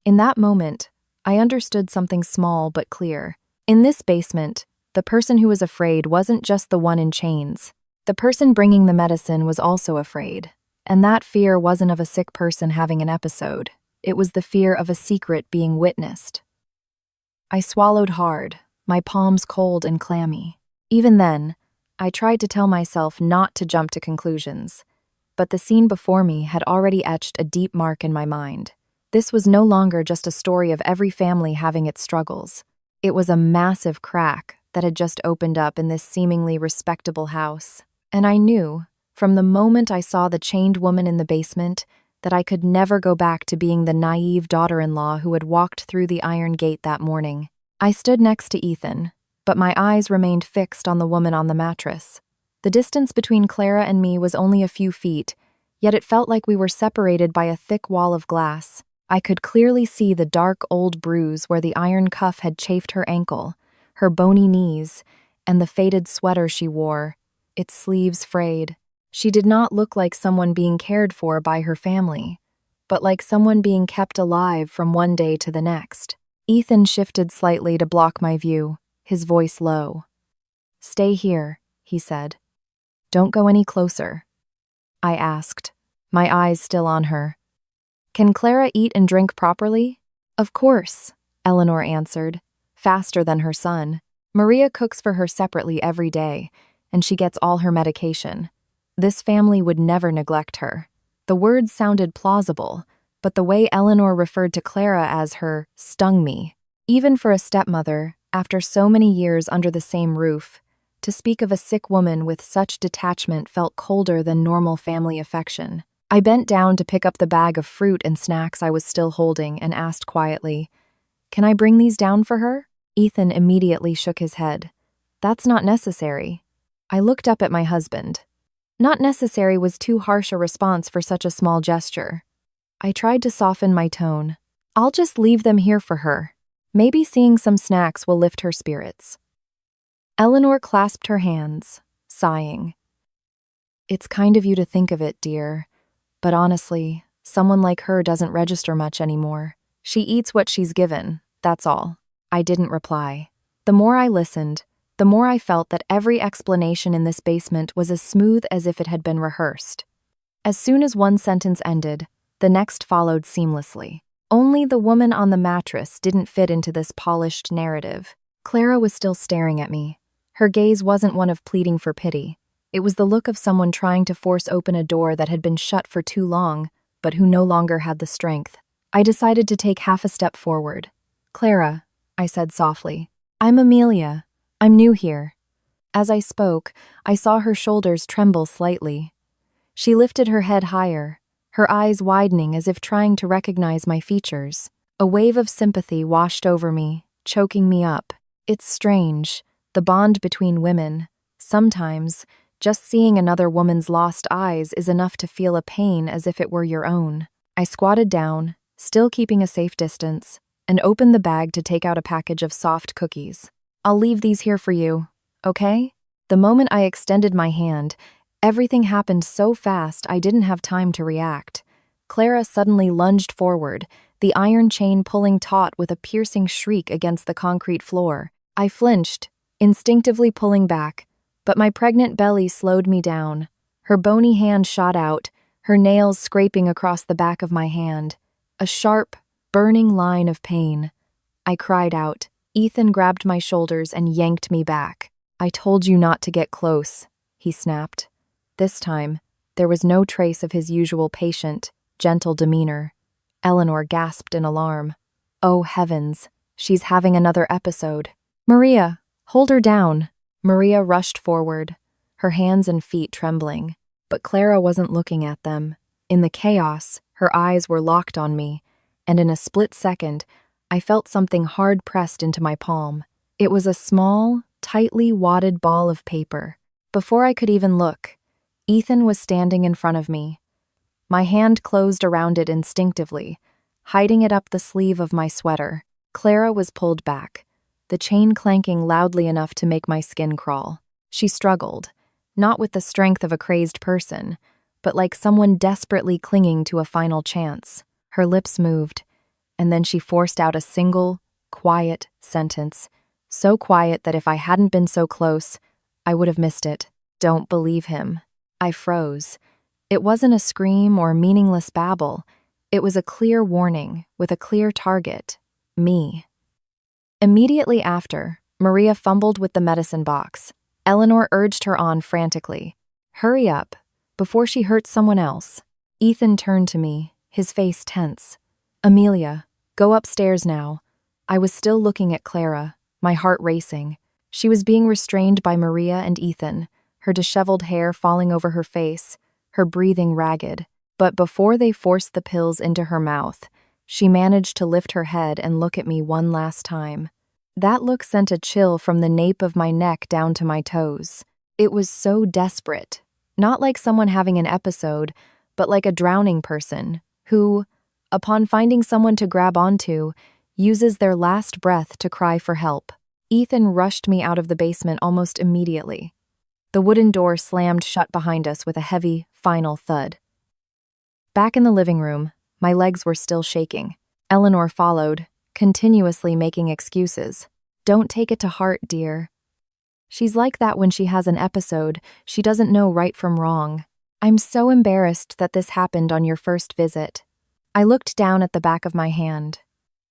In that moment, I understood something small but clear. In this basement, the person who was afraid wasn't just the one in chains. The person bringing the medicine was also afraid. And that fear wasn't of a sick person having an episode. It was the fear of a secret being witnessed. I swallowed hard, my palms cold and clammy. Even then, I tried to tell myself not to jump to conclusions. But the scene before me had already etched a deep mark in my mind. This was no longer just a story of every family having its struggles. It was a massive crack that had just opened up in this seemingly respectable house. And I knew, from the moment I saw the chained woman in the basement, that I could never go back to being the naive daughter-in-law who had walked through the iron gate that morning. I stood next to Ethan, but my eyes remained fixed on the woman on the mattress. The distance between Clara and me was only a few feet, yet it felt like we were separated by a thick wall of glass. I could clearly see the dark old bruise where the iron cuff had chafed her ankle, her bony knees, and the faded sweater she wore, its sleeves frayed. She did not look like someone being cared for by her family, but like someone being kept alive from one day to the next. Ethan shifted slightly to block my view, his voice low. "Stay here," he said. "Don't go any closer." I asked, my eyes still on her. "Can Clara eat and drink properly?" "Of course," Eleanor answered, faster than her son. "Maria cooks for her separately every day, and she gets all her medication. This family would never neglect her." The words sounded plausible, but the way Eleanor referred to Clara as her stung me. Even for a stepmother, after so many years under the same roof, to speak of a sick woman with such detachment felt colder than normal family affection. I bent down to pick up the bag of fruit and snacks I was still holding and asked quietly, "Can I bring these down for her?" Ethan immediately shook his head. "That's not necessary." I looked up at my husband. Not necessary was too harsh a response for such a small gesture. I tried to soften my tone. "I'll just leave them here for her. Maybe seeing some snacks will lift her spirits." Eleanor clasped her hands, sighing. "It's kind of you to think of it, dear. But honestly, someone like her doesn't register much anymore. She eats what she's given, that's all." I didn't reply. The more I listened, the more I felt that every explanation in this basement was as smooth as if it had been rehearsed. As soon as one sentence ended, the next followed seamlessly. Only the woman on the mattress didn't fit into this polished narrative. Clara was still staring at me. Her gaze wasn't one of pleading for pity. It was the look of someone trying to force open a door that had been shut for too long, but who no longer had the strength. I decided to take half a step forward. "Clara," I said softly. "I'm Amelia. I'm new here." As I spoke, I saw her shoulders tremble slightly. She lifted her head higher, her eyes widening as if trying to recognize my features. A wave of sympathy washed over me, choking me up. It's strange, the bond between women. Sometimes, just seeing another woman's lost eyes is enough to feel a pain as if it were your own. I squatted down, still keeping a safe distance, and opened the bag to take out a package of soft cookies. "I'll leave these here for you, okay?" The moment I extended my hand, everything happened so fast I didn't have time to react. Clara suddenly lunged forward, the iron chain pulling taut with a piercing shriek against the concrete floor. I flinched, instinctively pulling back, but my pregnant belly slowed me down. Her bony hand shot out, her nails scraping across the back of my hand. A sharp, burning line of pain. I cried out. Ethan grabbed my shoulders and yanked me back. "I told you not to get close," he snapped. This time, there was no trace of his usual patient, gentle demeanor. Eleanor gasped in alarm. "Oh heavens, she's having another episode. Maria, hold her down." Maria rushed forward, her hands and feet trembling, but Clara wasn't looking at them. In the chaos, her eyes were locked on me, and in a split second, I felt something hard pressed into my palm. It was a small, tightly wadded ball of paper. Before I could even look, Ethan was standing in front of me. My hand closed around it instinctively, hiding it up the sleeve of my sweater. Clara was pulled back, the chain clanking loudly enough to make my skin crawl. She struggled, not with the strength of a crazed person, but like someone desperately clinging to a final chance. Her lips moved, and then she forced out a single, quiet sentence, so quiet that if I hadn't been so close, I would have missed it. "Don't believe him." I froze. It wasn't a scream or meaningless babble. It was a clear warning with a clear target: me. Immediately after, Maria fumbled with the medicine box. Eleanor urged her on frantically. "Hurry up, before she hurts someone else." Ethan turned to me, his face tense. "Amelia, go upstairs now." I was still looking at Clara, my heart racing. She was being restrained by Maria and Ethan, her disheveled hair falling over her face, her breathing ragged. But before they forced the pills into her mouth, she managed to lift her head and look at me one last time. That look sent a chill from the nape of my neck down to my toes. It was so desperate. Not like someone having an episode, but like a drowning person who, upon finding someone to grab onto, uses their last breath to cry for help. Ethan rushed me out of the basement almost immediately. The wooden door slammed shut behind us with a heavy, final thud. Back in the living room, my legs were still shaking. Eleanor followed, continuously making excuses. "Don't take it to heart, dear. She's like that when she has an episode. She doesn't know right from wrong. I'm so embarrassed that this happened on your first visit." I looked down at the back of my hand.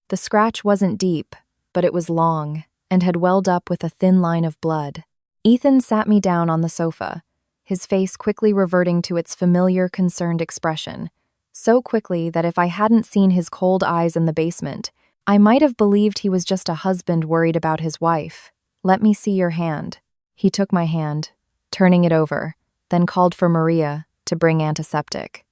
The scratch wasn't deep, but it was long, and had welled up with a thin line of blood. Ethan sat me down on the sofa, his face quickly reverting to its familiar, concerned expression, so quickly that if I hadn't seen his cold eyes in the basement, I might have believed he was just a husband worried about his wife. "Let me see your hand." He took my hand, turning it over, then called for Maria to bring antiseptic.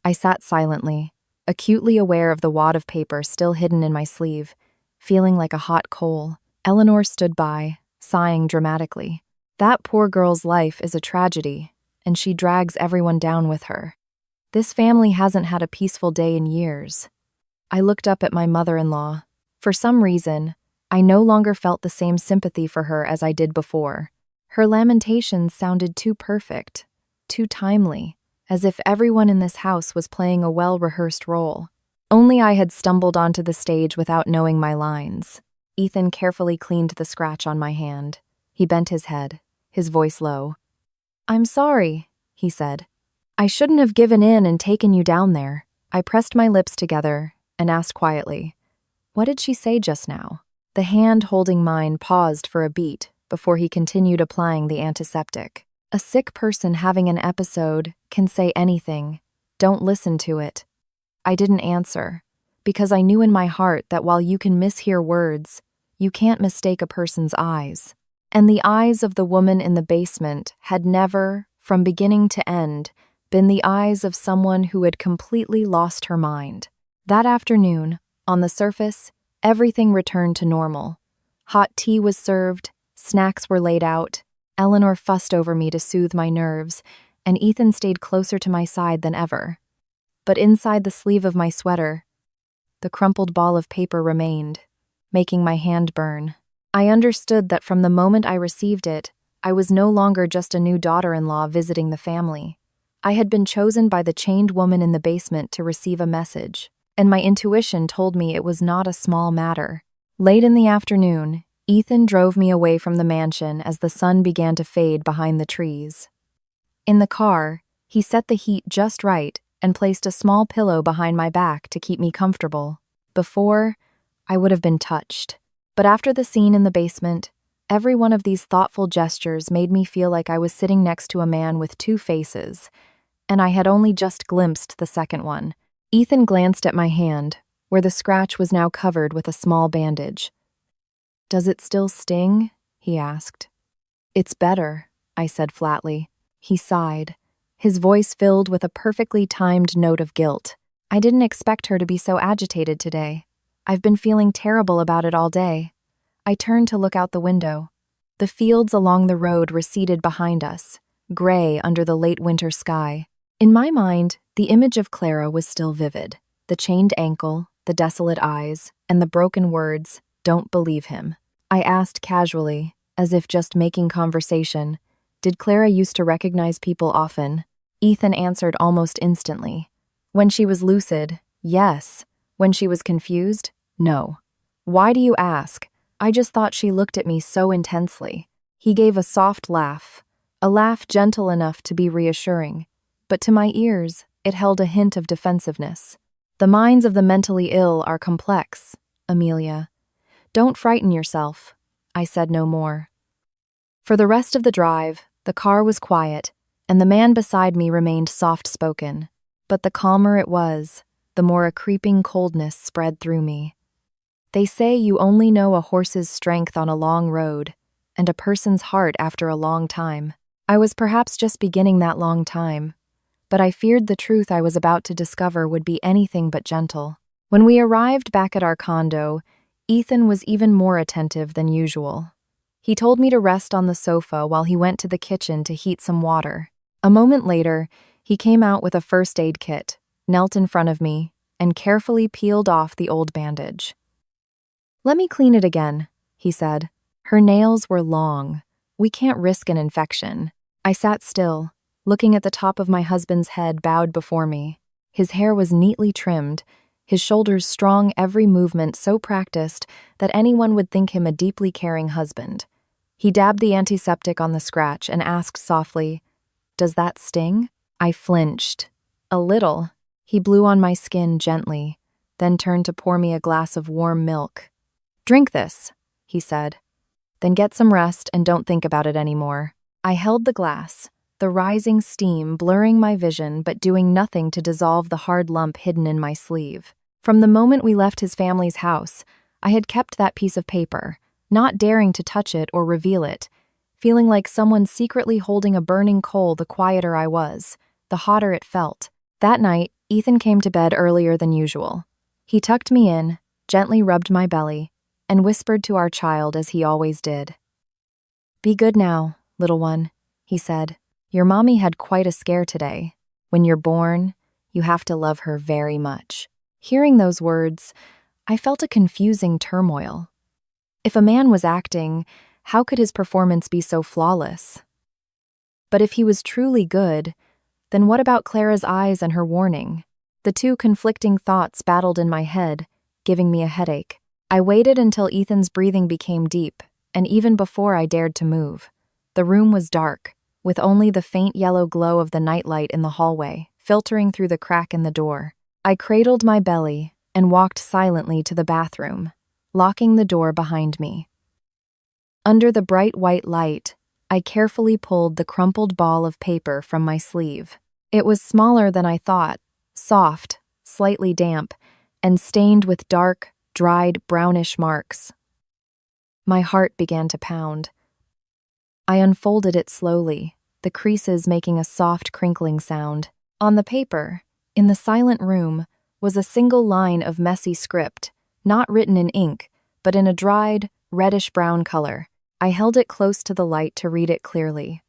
I sat silently, acutely aware of the wad of paper still hidden in my sleeve, feeling like a hot coal. Eleanor stood by, sighing dramatically. That poor girl's life is a tragedy, and she drags everyone down with her. This family hasn't had a peaceful day in years. I looked up at my mother-in-law. For some reason, I no longer felt the same sympathy for her as I did before. Her lamentations sounded too perfect, too timely, as if everyone in this house was playing a well-rehearsed role. Only I had stumbled onto the stage without knowing my lines. Ethan carefully cleaned the scratch on my hand. He bent his head, his voice low. "I'm sorry," he said. "I shouldn't have given in and taken you down there." I pressed my lips together and asked quietly, "What did she say just now?" The hand holding mine paused for a beat before he continued applying the antiseptic. A sick person having an episode can say anything. Don't listen to it. I didn't answer, because I knew in my heart that while you can mishear words, you can't mistake a person's eyes. And the eyes of the woman in the basement had never, from beginning to end, been the eyes of someone who had completely lost her mind. That afternoon, on the surface, everything returned to normal. Hot tea was served, snacks were laid out, Eleanor fussed over me to soothe my nerves, and Ethan stayed closer to my side than ever. But inside the sleeve of my sweater, the crumpled ball of paper remained, making my hand burn. I understood that from the moment I received it, I was no longer just a new daughter-in-law visiting the family. I had been chosen by the chained woman in the basement to receive a message, and my intuition told me it was not a small matter. Late in the afternoon, Ethan drove me away from the mansion as the sun began to fade behind the trees. In the car, he set the heat just right and placed a small pillow behind my back to keep me comfortable. Before, I would have been touched. But after the scene in the basement, every one of these thoughtful gestures made me feel like I was sitting next to a man with two faces, and I had only just glimpsed the second one. Ethan glanced at my hand, where the scratch was now covered with a small bandage. "Does it still sting?" he asked. "It's better," I said flatly. He sighed, his voice filled with a perfectly timed note of guilt. "I didn't expect her to be so agitated today. I've been feeling terrible about it all day." I turned to look out the window. The fields along the road receded behind us, gray under the late winter sky. In my mind, the image of Clara was still vivid. The chained ankle, the desolate eyes, and the broken words, "Don't believe him." I asked casually, as if just making conversation, "Did Clara used to recognize people often?" Ethan answered almost instantly. "When she was lucid, yes. When she was confused, no." "Why do you ask?" "I just thought she looked at me so intensely." He gave a soft laugh, a laugh gentle enough to be reassuring, but to my ears, it held a hint of defensiveness. "The minds of the mentally ill are complex, Amelia. Don't frighten yourself." I said no more. For the rest of the drive, the car was quiet, and the man beside me remained soft-spoken. But the calmer it was, the more a creeping coldness spread through me. They say you only know a horse's strength on a long road, and a person's heart after a long time. I was perhaps just beginning that long time, but I feared the truth I was about to discover would be anything but gentle. When we arrived back at our condo, Ethan was even more attentive than usual. He told me to rest on the sofa while he went to the kitchen to heat some water. A moment later, he came out with a first aid kit, knelt in front of me, and carefully peeled off the old bandage. "Let me clean it again," he said. "Her nails were long. We can't risk an infection." I sat still, looking at the top of my husband's head bowed before me. His hair was neatly trimmed, his shoulders strong, every movement so practiced that anyone would think him a deeply caring husband. He dabbed the antiseptic on the scratch and asked softly, "Does that sting?" I flinched. "A little." He blew on my skin gently, then turned to pour me a glass of warm milk. "Drink this," he said. "Then get some rest and don't think about it anymore." I held the glass, the rising steam blurring my vision but doing nothing to dissolve the hard lump hidden in my sleeve. From the moment we left his family's house, I had kept that piece of paper, not daring to touch it or reveal it, feeling like someone secretly holding a burning coal. The quieter I was, the hotter it felt. That night, Ethan came to bed earlier than usual. He tucked me in, gently rubbed my belly, and whispered to our child as he always did. "Be good now, little one," he said. "Your mommy had quite a scare today. When you're born, you have to love her very much." Hearing those words, I felt a confusing turmoil. If a man was acting, how could his performance be so flawless? But if he was truly good, then what about Clara's eyes and her warning? The two conflicting thoughts battled in my head, giving me a headache. I waited until Ethan's breathing became deep, and even before I dared to move. The room was dark, with only the faint yellow glow of the nightlight in the hallway, filtering through the crack in the door. I cradled my belly and walked silently to the bathroom, locking the door behind me. Under the bright white light, I carefully pulled the crumpled ball of paper from my sleeve. It was smaller than I thought, soft, slightly damp, and stained with dark, dried, brownish marks. My heart began to pound. I unfolded it slowly, the creases making a soft crinkling sound. On the paper, in the silent room, was a single line of messy script, not written in ink, but in a dried, reddish-brown color. I held it close to the light to read it clearly.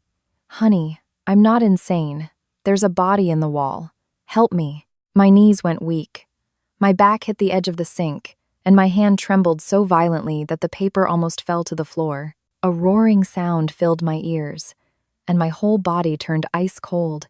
"Honey, I'm not insane. There's a body in the wall. Help me." My knees went weak. My back hit the edge of the sink, and my hand trembled so violently that the paper almost fell to the floor. A roaring sound filled my ears, and my whole body turned ice-cold,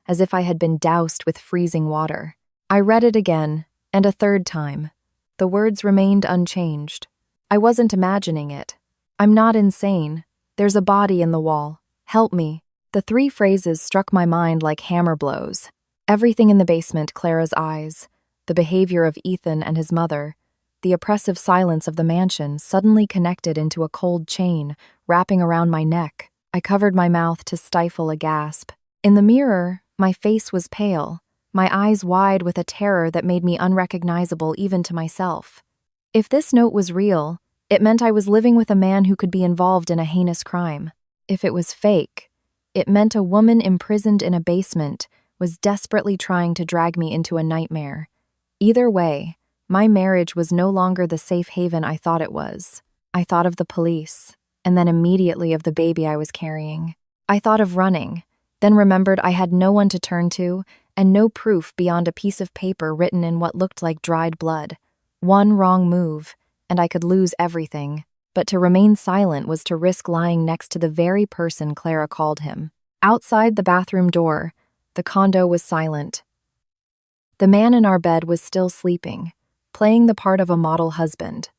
as if I had been doused with freezing water. I read it again, and a third time. The words remained unchanged. I wasn't imagining it. "I'm not insane. There's a body in the wall. Help me." The three phrases struck my mind like hammer blows. Everything in the basement, Clara's eyes, the behavior of Ethan and his mother, the oppressive silence of the mansion suddenly connected into a cold chain, wrapping around my neck. I covered my mouth to stifle a gasp. In the mirror, my face was pale, my eyes wide with a terror that made me unrecognizable even to myself. If this note was real, it meant I was living with a man who could be involved in a heinous crime. If it was fake, it meant a woman imprisoned in a basement was desperately trying to drag me into a nightmare. Either way, my marriage was no longer the safe haven I thought it was. I thought of the police, and then immediately of the baby I was carrying. I thought of running, then remembered I had no one to turn to and no proof beyond a piece of paper written in what looked like dried blood. One wrong move, and I could lose everything. But to remain silent was to risk lying next to the very person Clara called him. Outside the bathroom door, the condo was silent. The man in our bed was still sleeping, playing the part of a model husband.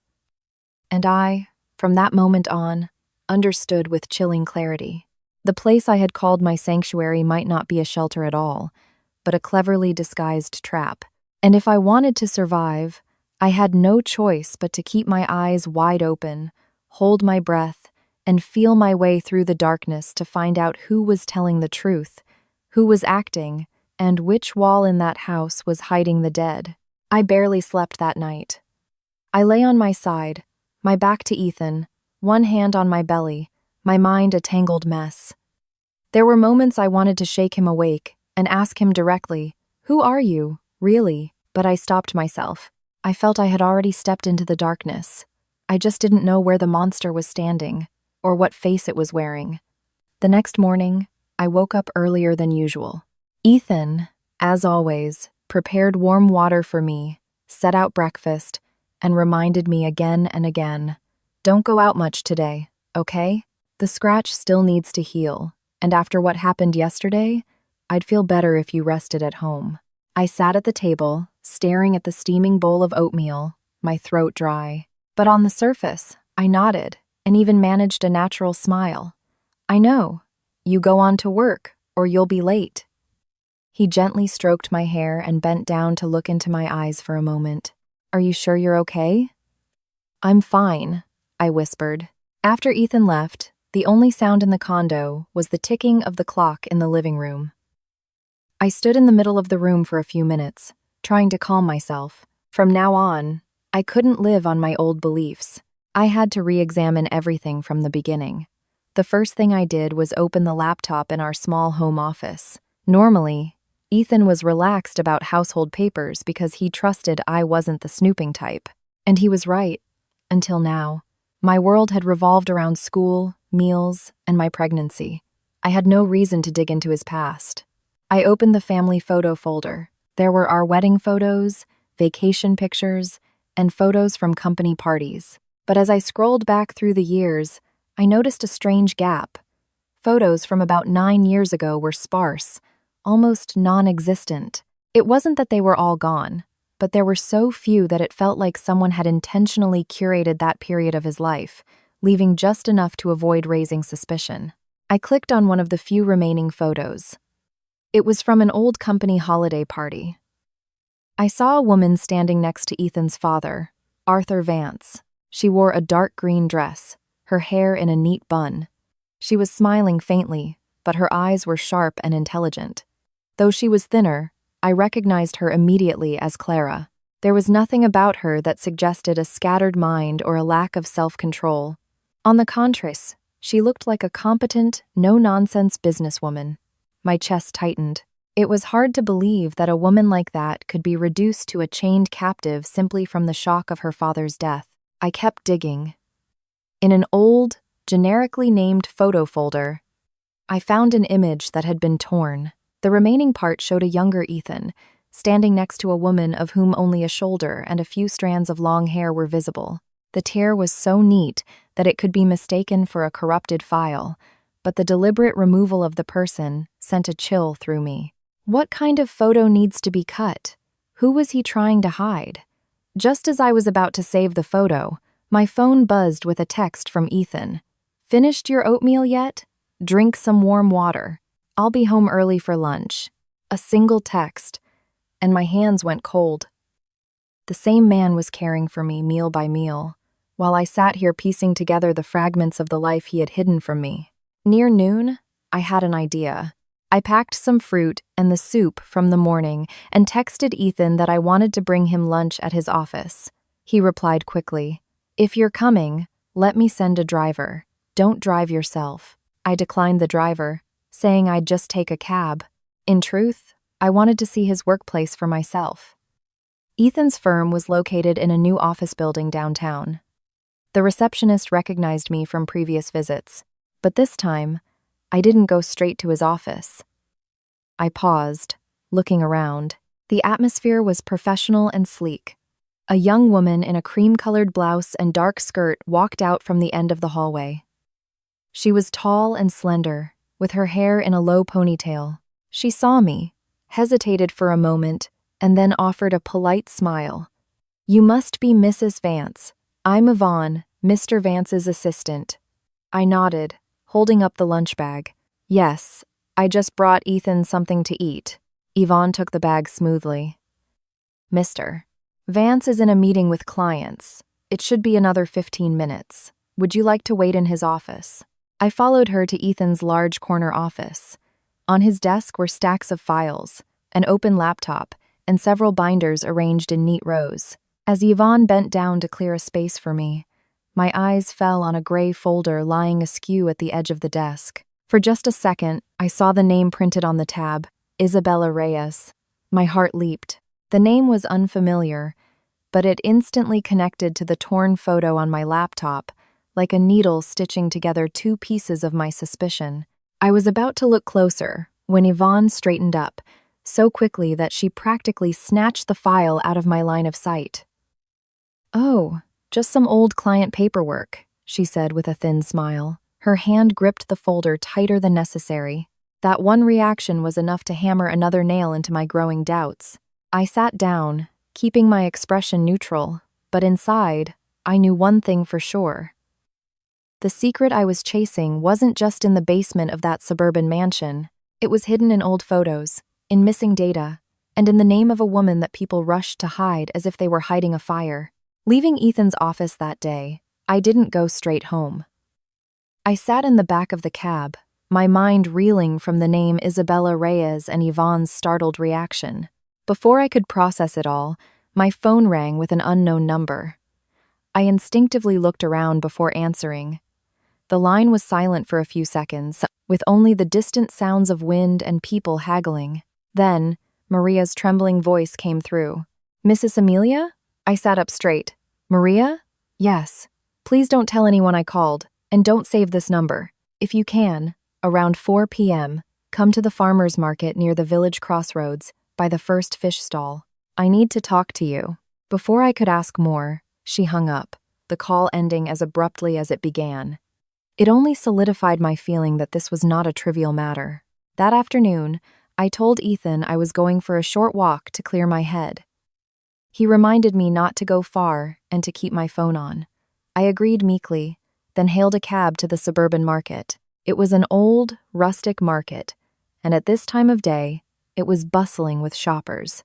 And I, from that moment on, understood with chilling clarity. The place I had called my sanctuary might not be a shelter at all, but a cleverly disguised trap. And if I wanted to survive, I had no choice but to keep my eyes wide open, hold my breath, and feel my way through the darkness to find out who was telling the truth, who was acting, and which wall in that house was hiding the dead. I barely slept that night. I lay on my side, my back to Ethan, one hand on my belly, my mind a tangled mess. There were moments I wanted to shake him awake and ask him directly, "Who are you, really?" But I stopped myself. I felt I had already stepped into the darkness. I just didn't know where the monster was standing, or what face it was wearing. The next morning, I woke up earlier than usual. Ethan, as always, prepared warm water for me, set out breakfast, and reminded me again and again, "Don't go out much today, okay? The scratch still needs to heal, and after what happened yesterday, I'd feel better if you rested at home." I sat at the table, staring at the steaming bowl of oatmeal, my throat dry. But on the surface, I nodded and even managed a natural smile. "I know. You go on to work, or you'll be late." He gently stroked my hair and bent down to look into my eyes for a moment. "Are you sure you're okay?" "I'm fine," I whispered. After Ethan left, the only sound in the condo was the ticking of the clock in the living room. I stood in the middle of the room for a few minutes, trying to calm myself. From now on, I couldn't live on my old beliefs. I had to re-examine everything from the beginning. The first thing I did was open the laptop in our small home office. Normally, Ethan was relaxed about household papers because he trusted I wasn't the snooping type. And he was right. Until now. My world had revolved around school, meals, and my pregnancy. I had no reason to dig into his past. I opened the family photo folder. There were our wedding photos, vacation pictures, and photos from company parties. But as I scrolled back through the years, I noticed a strange gap. Photos from about 9 years ago were sparse, almost non-existent. It wasn't that they were all gone, but there were so few that it felt like someone had intentionally curated that period of his life, leaving just enough to avoid raising suspicion. I clicked on one of the few remaining photos. It was from an old company holiday party. I saw a woman standing next to Ethan's father, Arthur Vance. She wore a dark green dress, her hair in a neat bun. She was smiling faintly, but her eyes were sharp and intelligent. Though she was thinner, I recognized her immediately as Clara. There was nothing about her that suggested a scattered mind or a lack of self-control. On the contrary, she looked like a competent, no-nonsense businesswoman. My chest tightened. It was hard to believe that a woman like that could be reduced to a chained captive simply from the shock of her father's death. I kept digging. In an old, generically named photo folder, I found an image that had been torn. The remaining part showed a younger Ethan, standing next to a woman of whom only a shoulder and a few strands of long hair were visible. The tear was so neat that it could be mistaken for a corrupted file, but the deliberate removal of the person sent a chill through me. What kind of photo needs to be cut? Who was he trying to hide? Just as I was about to save the photo, my phone buzzed with a text from Ethan. "Finished your oatmeal yet? Drink some warm water. I'll be home early for lunch." A single text, and my hands went cold. The same man was caring for me meal by meal, while I sat here piecing together the fragments of the life he had hidden from me. Near noon, I had an idea. I packed some fruit and the soup from the morning and texted Ethan that I wanted to bring him lunch at his office. He replied quickly, "If you're coming, let me send a driver. Don't drive yourself." I declined the driver, saying I'd just take a cab. In truth, I wanted to see his workplace for myself. Ethan's firm was located in a new office building downtown. The receptionist recognized me from previous visits, but this time, I didn't go straight to his office. I paused, looking around. The atmosphere was professional and sleek. A young woman in a cream-colored blouse and dark skirt walked out from the end of the hallway. She was tall and slender, with her hair in a low ponytail. She saw me, hesitated for a moment, and then offered a polite smile. "You must be Mrs. Vance. I'm Yvonne, Mr. Vance's assistant." I nodded, holding up the lunch bag. "Yes, I just brought Ethan something to eat." Yvonne took the bag smoothly. "Mr. Vance is in a meeting with clients. It should be another 15 minutes. Would you like to wait in his office?" I followed her to Ethan's large corner office. On his desk were stacks of files, an open laptop, and several binders arranged in neat rows. As Yvonne bent down to clear a space for me, my eyes fell on a gray folder lying askew at the edge of the desk. For just a second, I saw the name printed on the tab, Isabella Reyes. My heart leaped. The name was unfamiliar, but it instantly connected to the torn photo on my laptop, like a needle stitching together two pieces of my suspicion. I was about to look closer when Yvonne straightened up, so quickly that she practically snatched the file out of my line of sight. "Oh, just some old client paperwork," she said with a thin smile. Her hand gripped the folder tighter than necessary. That one reaction was enough to hammer another nail into my growing doubts. I sat down, keeping my expression neutral, but inside, I knew one thing for sure. The secret I was chasing wasn't just in the basement of that suburban mansion. It was hidden in old photos, in missing data, and in the name of a woman that people rushed to hide as if they were hiding a fire. Leaving Ethan's office that day, I didn't go straight home. I sat in the back of the cab, my mind reeling from the name Isabella Reyes and Yvonne's startled reaction. Before I could process it all, my phone rang with an unknown number. I instinctively looked around before answering. The line was silent for a few seconds, with only the distant sounds of wind and people haggling. Then, Maria's trembling voice came through. Mrs. Amelia? I sat up straight. Maria? Yes. Please don't tell anyone I called, and don't save this number. If you can, around 4 p.m., come to the farmer's market near the village crossroads, by the first fish stall. I need to talk to you. Before I could ask more, she hung up, the call ending as abruptly as it began. It only solidified my feeling that this was not a trivial matter. That afternoon, I told Ethan I was going for a short walk to clear my head. He reminded me not to go far and to keep my phone on. I agreed meekly, then hailed a cab to the suburban market. It was an old, rustic market, and at this time of day, it was bustling with shoppers.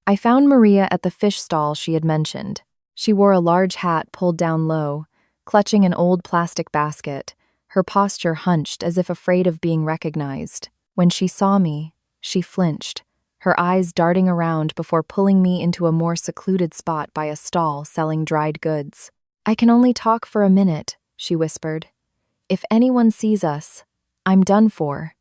I found Maria at the fish stall she had mentioned. She wore a large hat pulled down low, clutching an old plastic basket, her posture hunched as if afraid of being recognized. When she saw me, she flinched, her eyes darting around before pulling me into a more secluded spot by a stall selling dried goods. I can only talk for a minute, she whispered. If anyone sees us, I'm done for.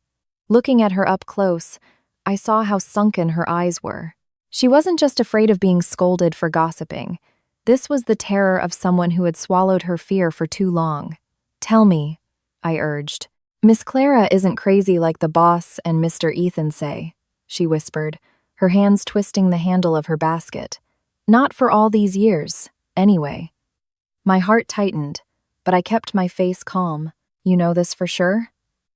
Looking at her up close, I saw how sunken her eyes were. She wasn't just afraid of being scolded for gossiping. This was the terror of someone who had swallowed her fear for too long. Tell me, I urged. Miss Clara isn't crazy like the boss and Mr. Ethan say, she whispered, her hands twisting the handle of her basket. Not for all these years, anyway. My heart tightened, but I kept my face calm. You know this for sure?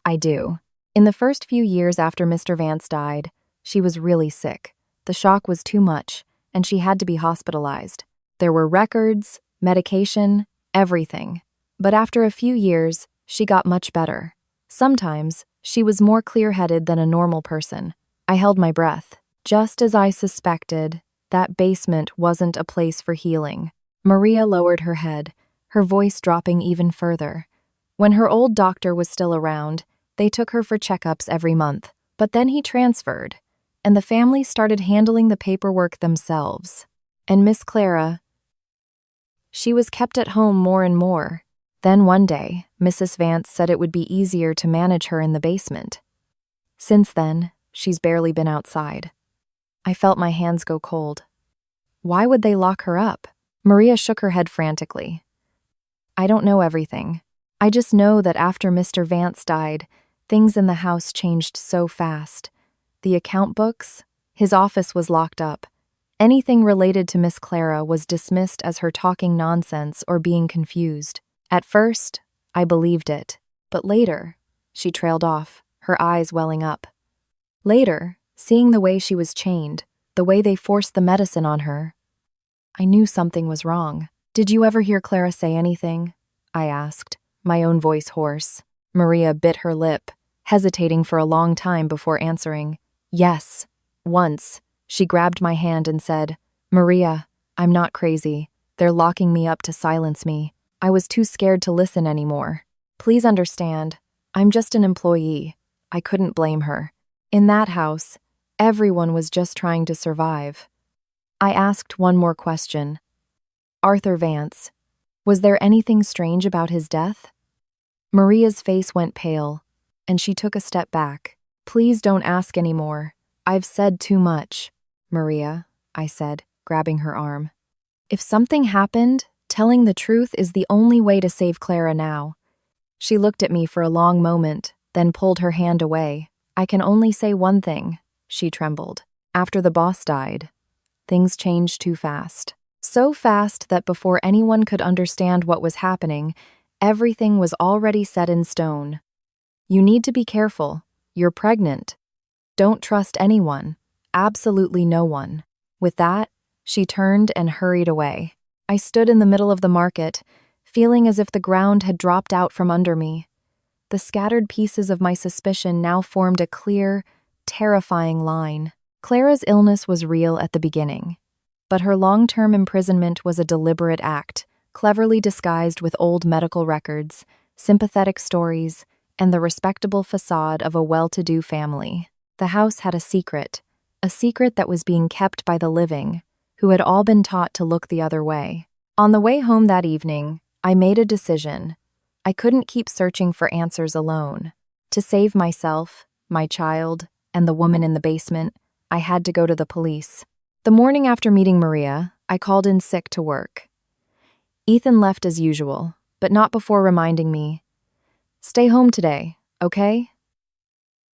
I do. In the first few years after Mr. Vance died, she was really sick. The shock was too much, and she had to be hospitalized. There were records, medication, everything. But after a few years, she got much better. Sometimes, she was more clear-headed than a normal person. I held my breath. Just as I suspected, that basement wasn't a place for healing. Maria lowered her head, her voice dropping even further. When her old doctor was still around, they took her for checkups every month. But then he transferred, and the family started handling the paperwork themselves. And Miss Clara, she was kept at home more and more. Then one day, Mrs. Vance said it would be easier to manage her in the basement. Since then, she's barely been outside. I felt my hands go cold. Why would they lock her up? Maria shook her head frantically. I don't know everything. I just know that after Mr. Vance died, things in the house changed so fast. The account books, his office was locked up. Anything related to Miss Clara was dismissed as her talking nonsense or being confused. At first, I believed it, but later, she trailed off, her eyes welling up. Later, seeing the way she was chained, the way they forced the medicine on her, I knew something was wrong. Did you ever hear Clara say anything? I asked, my own voice hoarse. Maria bit her lip, hesitating for a long time before answering. Yes, once. She grabbed my hand and said, Maria, I'm not crazy. They're locking me up to silence me. I was too scared to listen anymore. Please understand, I'm just an employee. I couldn't blame her. In that house, everyone was just trying to survive. I asked one more question. Arthur Vance, was there anything strange about his death? Maria's face went pale, and she took a step back. Please don't ask anymore. I've said too much. Maria, I said, grabbing her arm. If something happened, telling the truth is the only way to save Clara now. She looked at me for a long moment, then pulled her hand away. I can only say one thing, she trembled. After the boss died, things changed too fast. So fast that before anyone could understand what was happening, everything was already set in stone. You need to be careful. You're pregnant. Don't trust anyone. Absolutely no one. With that, she turned and hurried away. I stood in the middle of the market, feeling as if the ground had dropped out from under me. The scattered pieces of my suspicion now formed a clear, terrifying line. Clara's illness was real at the beginning, but her long-term imprisonment was a deliberate act, cleverly disguised with old medical records, sympathetic stories, and the respectable facade of a well-to-do family. The house had a secret that was being kept by the living, who had all been taught to look the other way. On the way home that evening, I made a decision. I couldn't keep searching for answers alone. To save myself, my child, and the woman in the basement, I had to go to the police. The morning after meeting Maria, I called in sick to work. Ethan left as usual, but not before reminding me, "Stay home today, okay?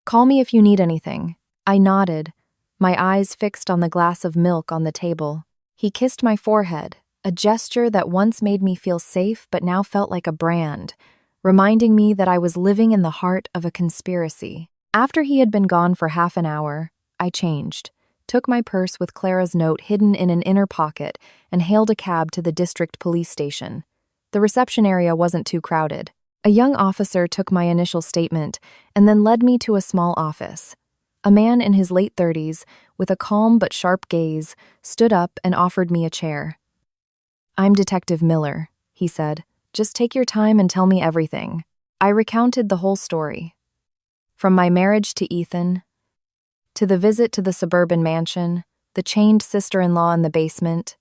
Call me if you need anything." I nodded, my eyes fixed on the glass of milk on the table. He kissed my forehead, a gesture that once made me feel safe but now felt like a brand, reminding me that I was living in the heart of a conspiracy. After he had been gone for half an hour, I changed, took my purse with Clara's note hidden in an inner pocket, and hailed a cab to the district police station. The reception area wasn't too crowded. A young officer took my initial statement and then led me to a small office. A man in his late 30s, with a calm but sharp gaze, stood up and offered me a chair. "I'm Detective Miller," he said. "Just take your time and tell me everything." I recounted the whole story. From my marriage to Ethan, to the visit to the suburban mansion, the chained sister-in-law in the basement,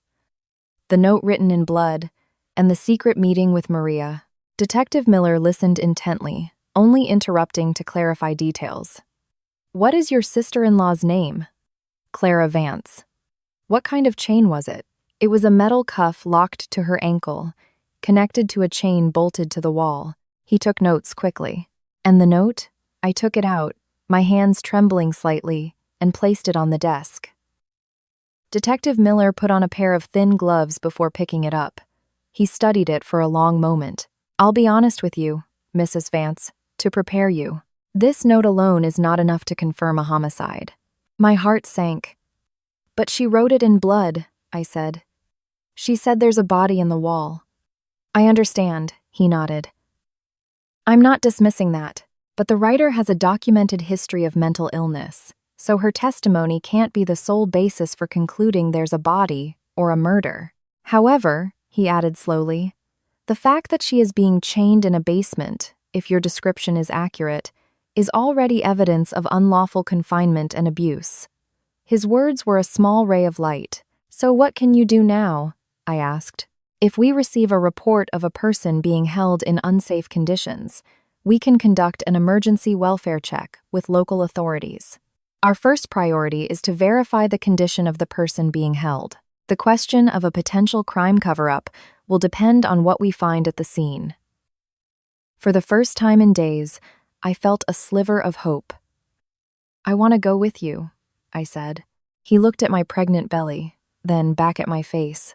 the note written in blood, and the secret meeting with Maria. Detective Miller listened intently, only interrupting to clarify details. "What is your sister-in-law's name?" "Clara Vance." "What kind of chain was it?" "It was a metal cuff locked to her ankle, connected to a chain bolted to the wall." He took notes quickly. "And the note?" I took it out, my hands trembling slightly, and placed it on the desk. Detective Miller put on a pair of thin gloves before picking it up. He studied it for a long moment. "I'll be honest with you, Mrs. Vance, to prepare you. This note alone is not enough to confirm a homicide." My heart sank. "But she wrote it in blood," I said. "She said there's a body in the wall." "I understand," he nodded. "I'm not dismissing that, but the writer has a documented history of mental illness, so her testimony can't be the sole basis for concluding there's a body or a murder. However," he added slowly, "the fact that she is being chained in a basement, if your description is accurate, is already evidence of unlawful confinement and abuse." His words were a small ray of light. "So what can you do now?" I asked. "If we receive a report of a person being held in unsafe conditions, we can conduct an emergency welfare check with local authorities. Our first priority is to verify the condition of the person being held. The question of a potential crime cover-up will depend on what we find at the scene." For the first time in days, I felt a sliver of hope. "I want to go with you," I said. He looked at my pregnant belly, then back at my face.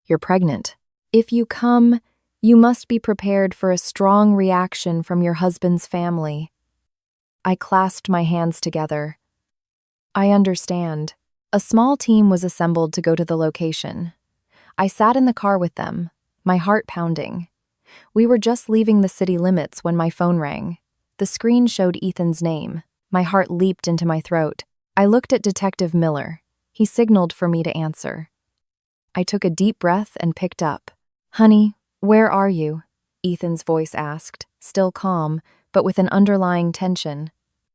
"You're pregnant. If you come, you must be prepared for a strong reaction from your husband's family." I clasped my hands together. "I understand." A small team was assembled to go to the location. I sat in the car with them, my heart pounding. We were just leaving the city limits when my phone rang. The screen showed Ethan's name. My heart leaped into my throat. I looked at Detective Miller. He signaled for me to answer. I took a deep breath and picked up. "Honey, where are you?" Ethan's voice asked, still calm, but with an underlying tension.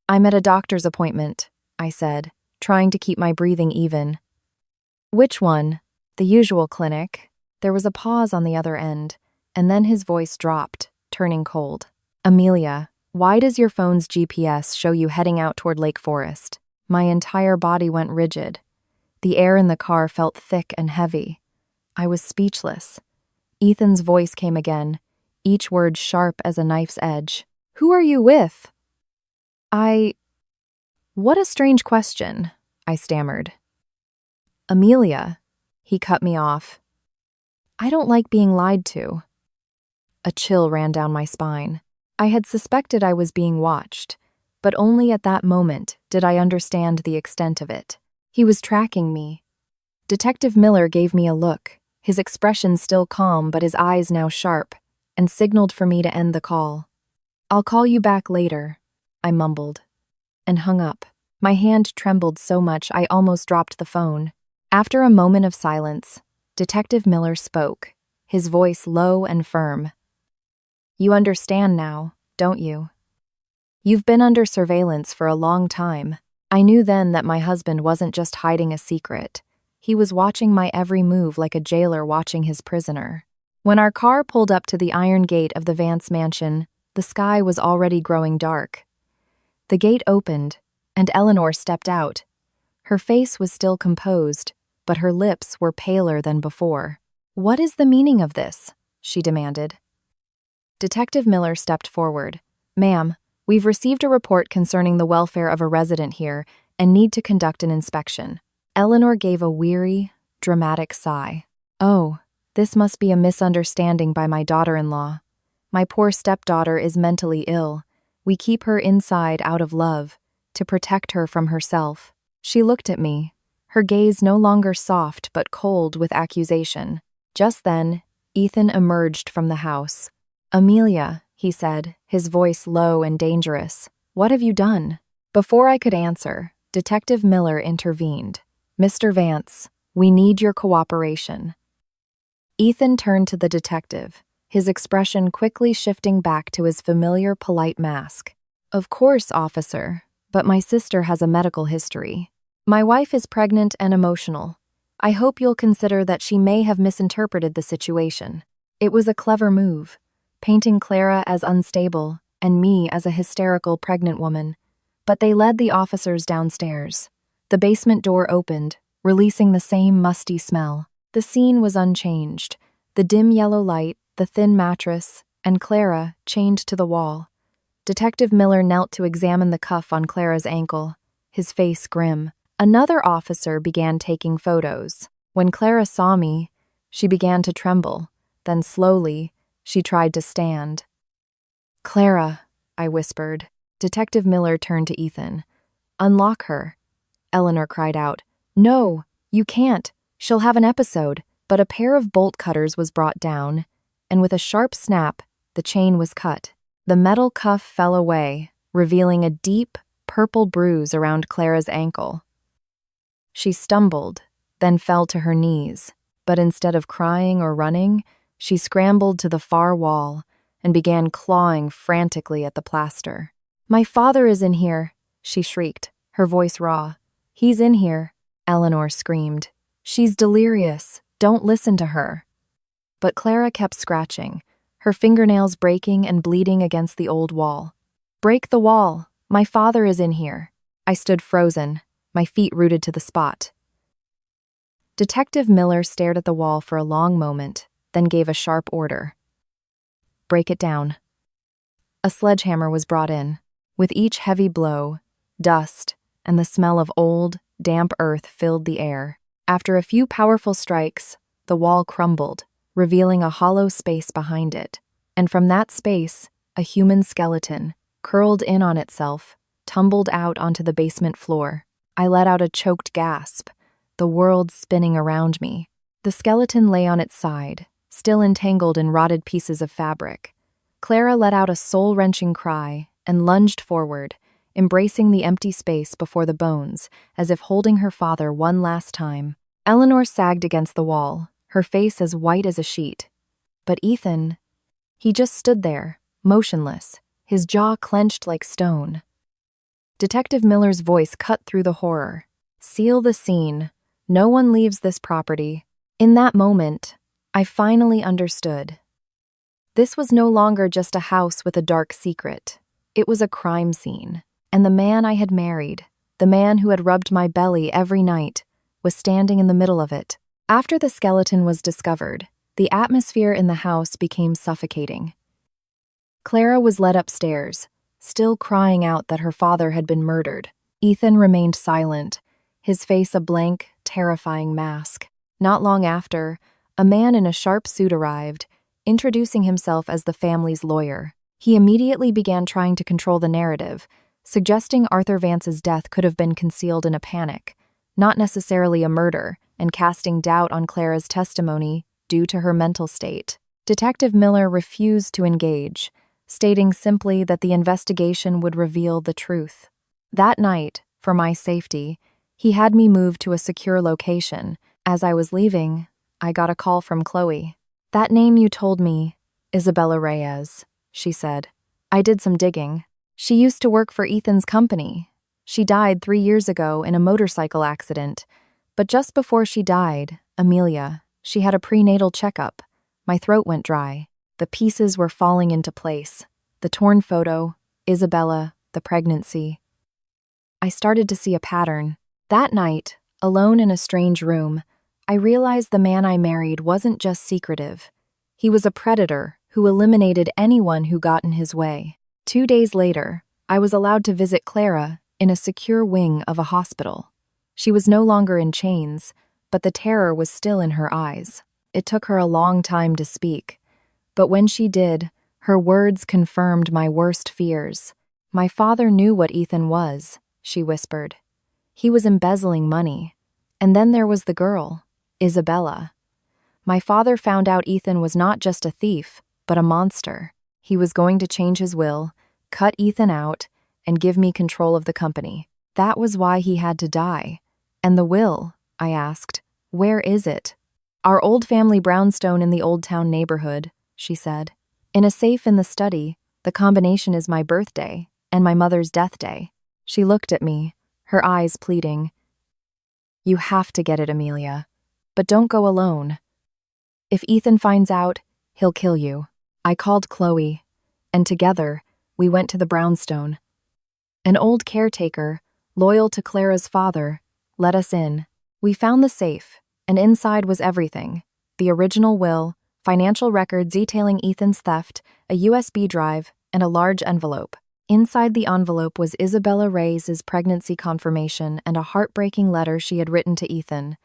"I'm at a doctor's appointment," I said, trying to keep my breathing even. "Which one?" "The usual clinic." There was a pause on the other end, and then his voice dropped, turning cold. "Amelia, why does your phone's GPS show you heading out toward Lake Forest?" My entire body went rigid. The air in the car felt thick and heavy. I was speechless. Ethan's voice came again, each word sharp as a knife's edge. "Who are you with?" What a strange question," I stammered. "Amelia," he cut me off. "I don't like being lied to." A chill ran down my spine. I had suspected I was being watched, but only at that moment did I understand the extent of it. He was tracking me. Detective Miller gave me a look, his expression still calm but his eyes now sharp, and signaled for me to end the call. "I'll call you back later," I mumbled, and hung up. My hand trembled so much I almost dropped the phone. After a moment of silence, Detective Miller spoke, his voice low and firm. "You understand now, don't you? You've been under surveillance for a long time. I knew then that my husband wasn't just hiding a secret. He was watching my every move like a jailer watching his prisoner." When our car pulled up to the iron gate of the Vance mansion, the sky was already growing dark. The gate opened, and Eleanor stepped out. Her face was still composed, but her lips were paler than before. "What is the meaning of this?" she demanded. Detective Miller stepped forward. "Ma'am, we've received a report concerning the welfare of a resident here and need to conduct an inspection." Eleanor gave a weary, dramatic sigh. "Oh, this must be a misunderstanding by my daughter-in-law. My poor stepdaughter is mentally ill. We keep her inside out of love, to protect her from herself." She looked at me, her gaze no longer soft but cold with accusation. Just then, Ethan emerged from the house. "Amelia," he said, his voice low and dangerous, "what have you done?" Before I could answer, Detective Miller intervened. "Mr. Vance, we need your cooperation." Ethan turned to the detective, his expression quickly shifting back to his familiar polite mask. "Of course, officer, but my sister has a medical history. My wife is pregnant and emotional. I hope you'll consider that she may have misinterpreted the situation. It was a clever move, painting Clara as unstable and me as a hysterical pregnant woman. But they led the officers downstairs. The basement door opened, releasing the same musty smell. The scene was unchanged. The dim yellow light, the thin mattress, and Clara chained to the wall. Detective Miller knelt to examine the cuff on Clara's ankle, his face grim. Another officer began taking photos. When Clara saw me, she began to tremble. Then slowly, she tried to stand. "Clara," I whispered. Detective Miller turned to Ethan. "Unlock her." Eleanor cried out. "No, you can't. She'll have an episode." But a pair of bolt cutters was brought down, and with a sharp snap, the chain was cut. The metal cuff fell away, revealing a deep, purple bruise around Clara's ankle. She stumbled, then fell to her knees, but instead of crying or running, she scrambled to the far wall and began clawing frantically at the plaster. "My father is in here," she shrieked, her voice raw. "He's in here," Eleanor screamed. "She's delirious. Don't listen to her." But Clara kept scratching, her fingernails breaking and bleeding against the old wall. "Break the wall. My father is in here." I stood frozen, my feet rooted to the spot. Detective Miller stared at the wall for a long moment, then gave a sharp order. "Break it down." A sledgehammer was brought in. With each heavy blow, dust and the smell of old, damp earth filled the air. After a few powerful strikes, the wall crumbled, revealing a hollow space behind it. And from that space, a human skeleton, curled in on itself, tumbled out onto the basement floor. I let out a choked gasp, the world spinning around me. The skeleton lay on its side, still entangled in rotted pieces of fabric. Clara let out a soul-wrenching cry and lunged forward, embracing the empty space before the bones, as if holding her father one last time. Eleanor sagged against the wall, her face as white as a sheet. But Ethan, he just stood there, motionless, his jaw clenched like stone. Detective Miller's voice cut through the horror. "Seal the scene. No one leaves this property." In that moment, I finally understood. This was no longer just a house with a dark secret. It was a crime scene. And the man I had married, the man who had rubbed my belly every night, was standing in the middle of it. After the skeleton was discovered, the atmosphere in the house became suffocating. Clara was led upstairs, still crying out that her father had been murdered. Ethan remained silent, his face a blank, terrifying mask. Not long after, a man in a sharp suit arrived, introducing himself as the family's lawyer. He immediately began trying to control the narrative, suggesting Arthur Vance's death could have been concealed in a panic, not necessarily a murder, and casting doubt on Clara's testimony due to her mental state. Detective Miller refused to engage, stating simply that the investigation would reveal the truth. That night, for my safety, he had me moved to a secure location. As I was leaving, I got a call from Chloe. "That name you told me, Isabella Reyes," she said. "I did some digging. She used to work for Ethan's company. She died 3 years ago in a motorcycle accident. But just before she died, Amelia, she had a prenatal checkup. My throat went dry. The pieces were falling into place. The torn photo, Isabella, the pregnancy. I started to see a pattern. That night, alone in a strange room, I realized the man I married wasn't just secretive. He was a predator who eliminated anyone who got in his way. 2 days later, I was allowed to visit Clara in a secure wing of a hospital. She was no longer in chains, but the terror was still in her eyes. It took her a long time to speak, but when she did, her words confirmed my worst fears. "My father knew what Ethan was," she whispered. "He was embezzling money. And then there was the girl, Isabella. My father found out Ethan was not just a thief, but a monster. He was going to change his will, cut Ethan out, and give me control of the company. That was why he had to die." "And the will?" I asked. "Where is it?" "Our old family brownstone in the Old Town neighborhood," she said. "In a safe in the study. The combination is my birthday and my mother's death day." She looked at me, her eyes pleading. "You have to get it, Amelia. But don't go alone. If Ethan finds out, he'll kill you." I called Chloe, and together, we went to the brownstone. An old caretaker, loyal to Clara's father, let us in. We found the safe, and inside was everything: the original will, financial records detailing Ethan's theft, a USB drive, and a large envelope. Inside the envelope was Isabella Reyes' pregnancy confirmation and a heartbreaking letter she had written to Ethan,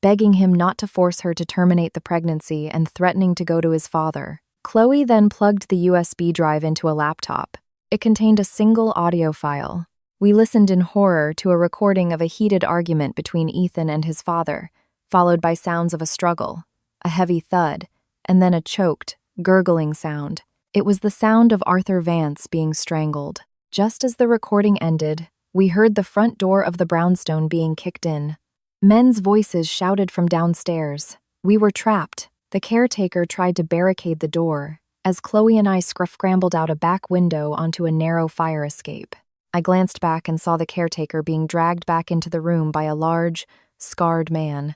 begging him not to force her to terminate the pregnancy and threatening to go to his father. Chloe then plugged the USB drive into a laptop. It contained a single audio file. We listened in horror to a recording of a heated argument between Ethan and his father, followed by sounds of a struggle, a heavy thud, and then a choked, gurgling sound. It was the sound of Arthur Vance being strangled. Just as the recording ended, we heard the front door of the brownstone being kicked in. Men's voices shouted from downstairs. We were trapped. The caretaker tried to barricade the door, as Chloe and I scrambled out a back window onto a narrow fire escape. I glanced back and saw the caretaker being dragged back into the room by a large, scarred man.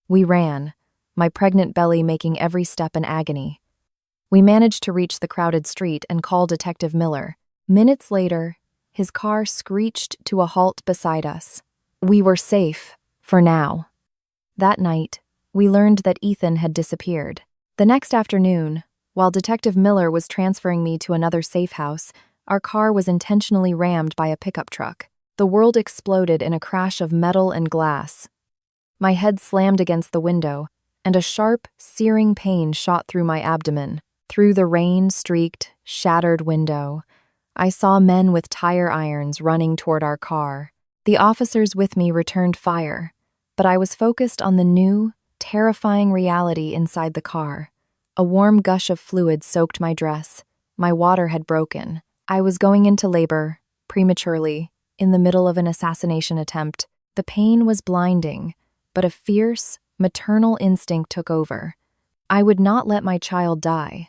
We ran, my pregnant belly making every step an agony. We managed to reach the crowded street and call Detective Miller. Minutes later, his car screeched to a halt beside us. We were safe, for now. That night, we learned that Ethan had disappeared. The next afternoon, while Detective Miller was transferring me to another safe house, our car was intentionally rammed by a pickup truck. The world exploded in a crash of metal and glass. My head slammed against the window, and a sharp, searing pain shot through my abdomen. Through the rain-streaked, shattered window, I saw men with tire irons running toward our car. The officers with me returned fire, but I was focused on the new, terrifying reality inside the car. A warm gush of fluid soaked my dress. My water had broken. I was going into labor, prematurely, in the middle of an assassination attempt. The pain was blinding, but a fierce, maternal instinct took over. I would not let my child die.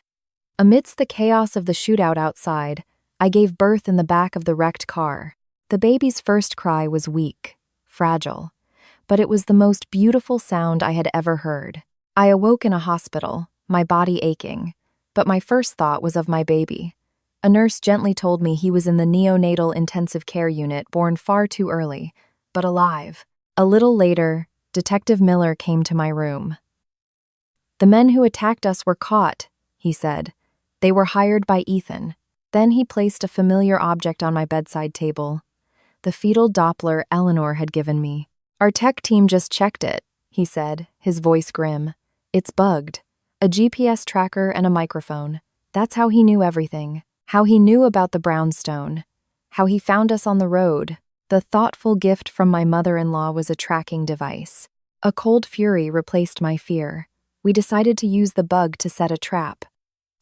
Amidst the chaos of the shootout outside, I gave birth in the back of the wrecked car. The baby's first cry was weak, fragile, but it was the most beautiful sound I had ever heard. I awoke in a hospital, my body aching, but my first thought was of my baby. A nurse gently told me he was in the neonatal intensive care unit, born far too early, but alive. A little later, Detective Miller came to my room. "The men who attacked us were caught," he said. "They were hired by Ethan." Then he placed a familiar object on my bedside table. The fetal Doppler Eleanor had given me. "Our tech team just checked it," he said, his voice grim. "It's bugged. A GPS tracker and a microphone. That's how he knew everything. How he knew about the brownstone. How he found us on the road. The thoughtful gift from my mother-in-law was a tracking device. A cold fury replaced my fear. We decided to use the bug to set a trap.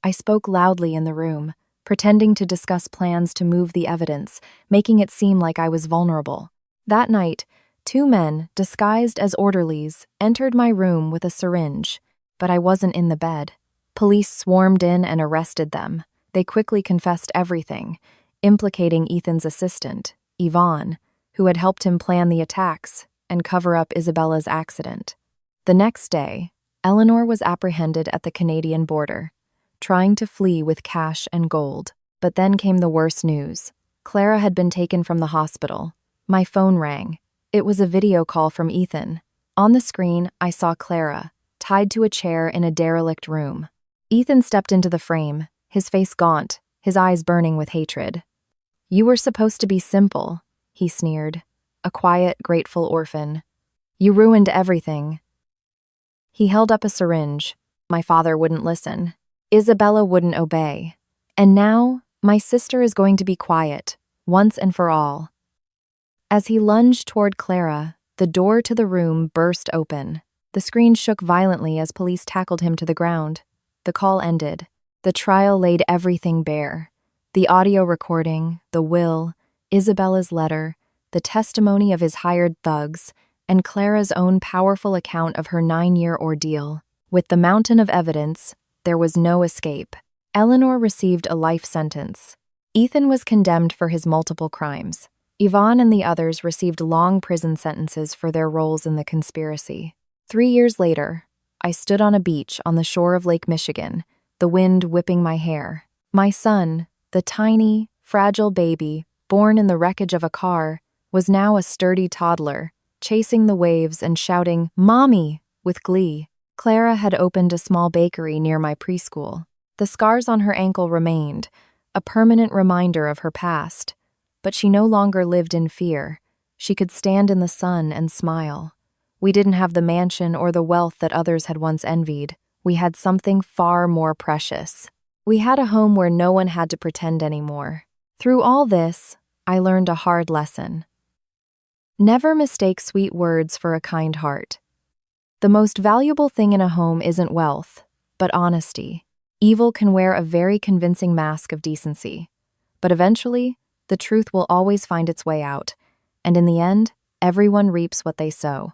I spoke loudly in the room, pretending to discuss plans to move the evidence, making it seem like I was vulnerable. That night, 2 men, disguised as orderlies, entered my room with a syringe, but I wasn't in the bed. Police swarmed in and arrested them. They quickly confessed everything, implicating Ethan's assistant, Yvonne, who had helped him plan the attacks and cover up Isabella's accident. The next day, Eleanor was apprehended at the Canadian border, trying to flee with cash and gold. But then came the worst news. Clara had been taken from the hospital. My phone rang, It was a video call from Ethan. On the screen, I saw Clara, tied to a chair in a derelict room. Ethan stepped into the frame, his face gaunt, his eyes burning with hatred. "You were supposed to be simple," he sneered. "A quiet, grateful orphan. You ruined everything." He held up a syringe. My father wouldn't listen. Isabella wouldn't obey. And now, my sister is going to be quiet, once and for all. As he lunged toward Clara, the door to the room burst open. The screen shook violently as police tackled him to the ground. The call ended. The trial laid everything bare. The audio recording, the will, Isabella's letter, the testimony of his hired thugs, and Clara's own powerful account of her 9-year ordeal. With the mountain of evidence, there was no escape. Eleanor received a life sentence. Ethan was condemned for his multiple crimes. Yvonne and the others received long prison sentences for their roles in the conspiracy. 3 years later, I stood on a beach on the shore of Lake Michigan, the wind whipping my hair. My son, the tiny, fragile baby, born in the wreckage of a car, was now a sturdy toddler, chasing the waves and shouting, "Mommy!" with glee. Clara had opened a small bakery near my preschool. The scars on her ankle remained, a permanent reminder of her past. But she no longer lived in fear. She could stand in the sun and smile. We didn't have the mansion or the wealth that others had once envied. We had something far more precious. We had a home where no one had to pretend anymore. Through all this, I learned a hard lesson. Never mistake sweet words for a kind heart. The most valuable thing in a home isn't wealth, but honesty. Evil can wear a very convincing mask of decency. But eventually, the truth will always find its way out, and in the end, everyone reaps what they sow.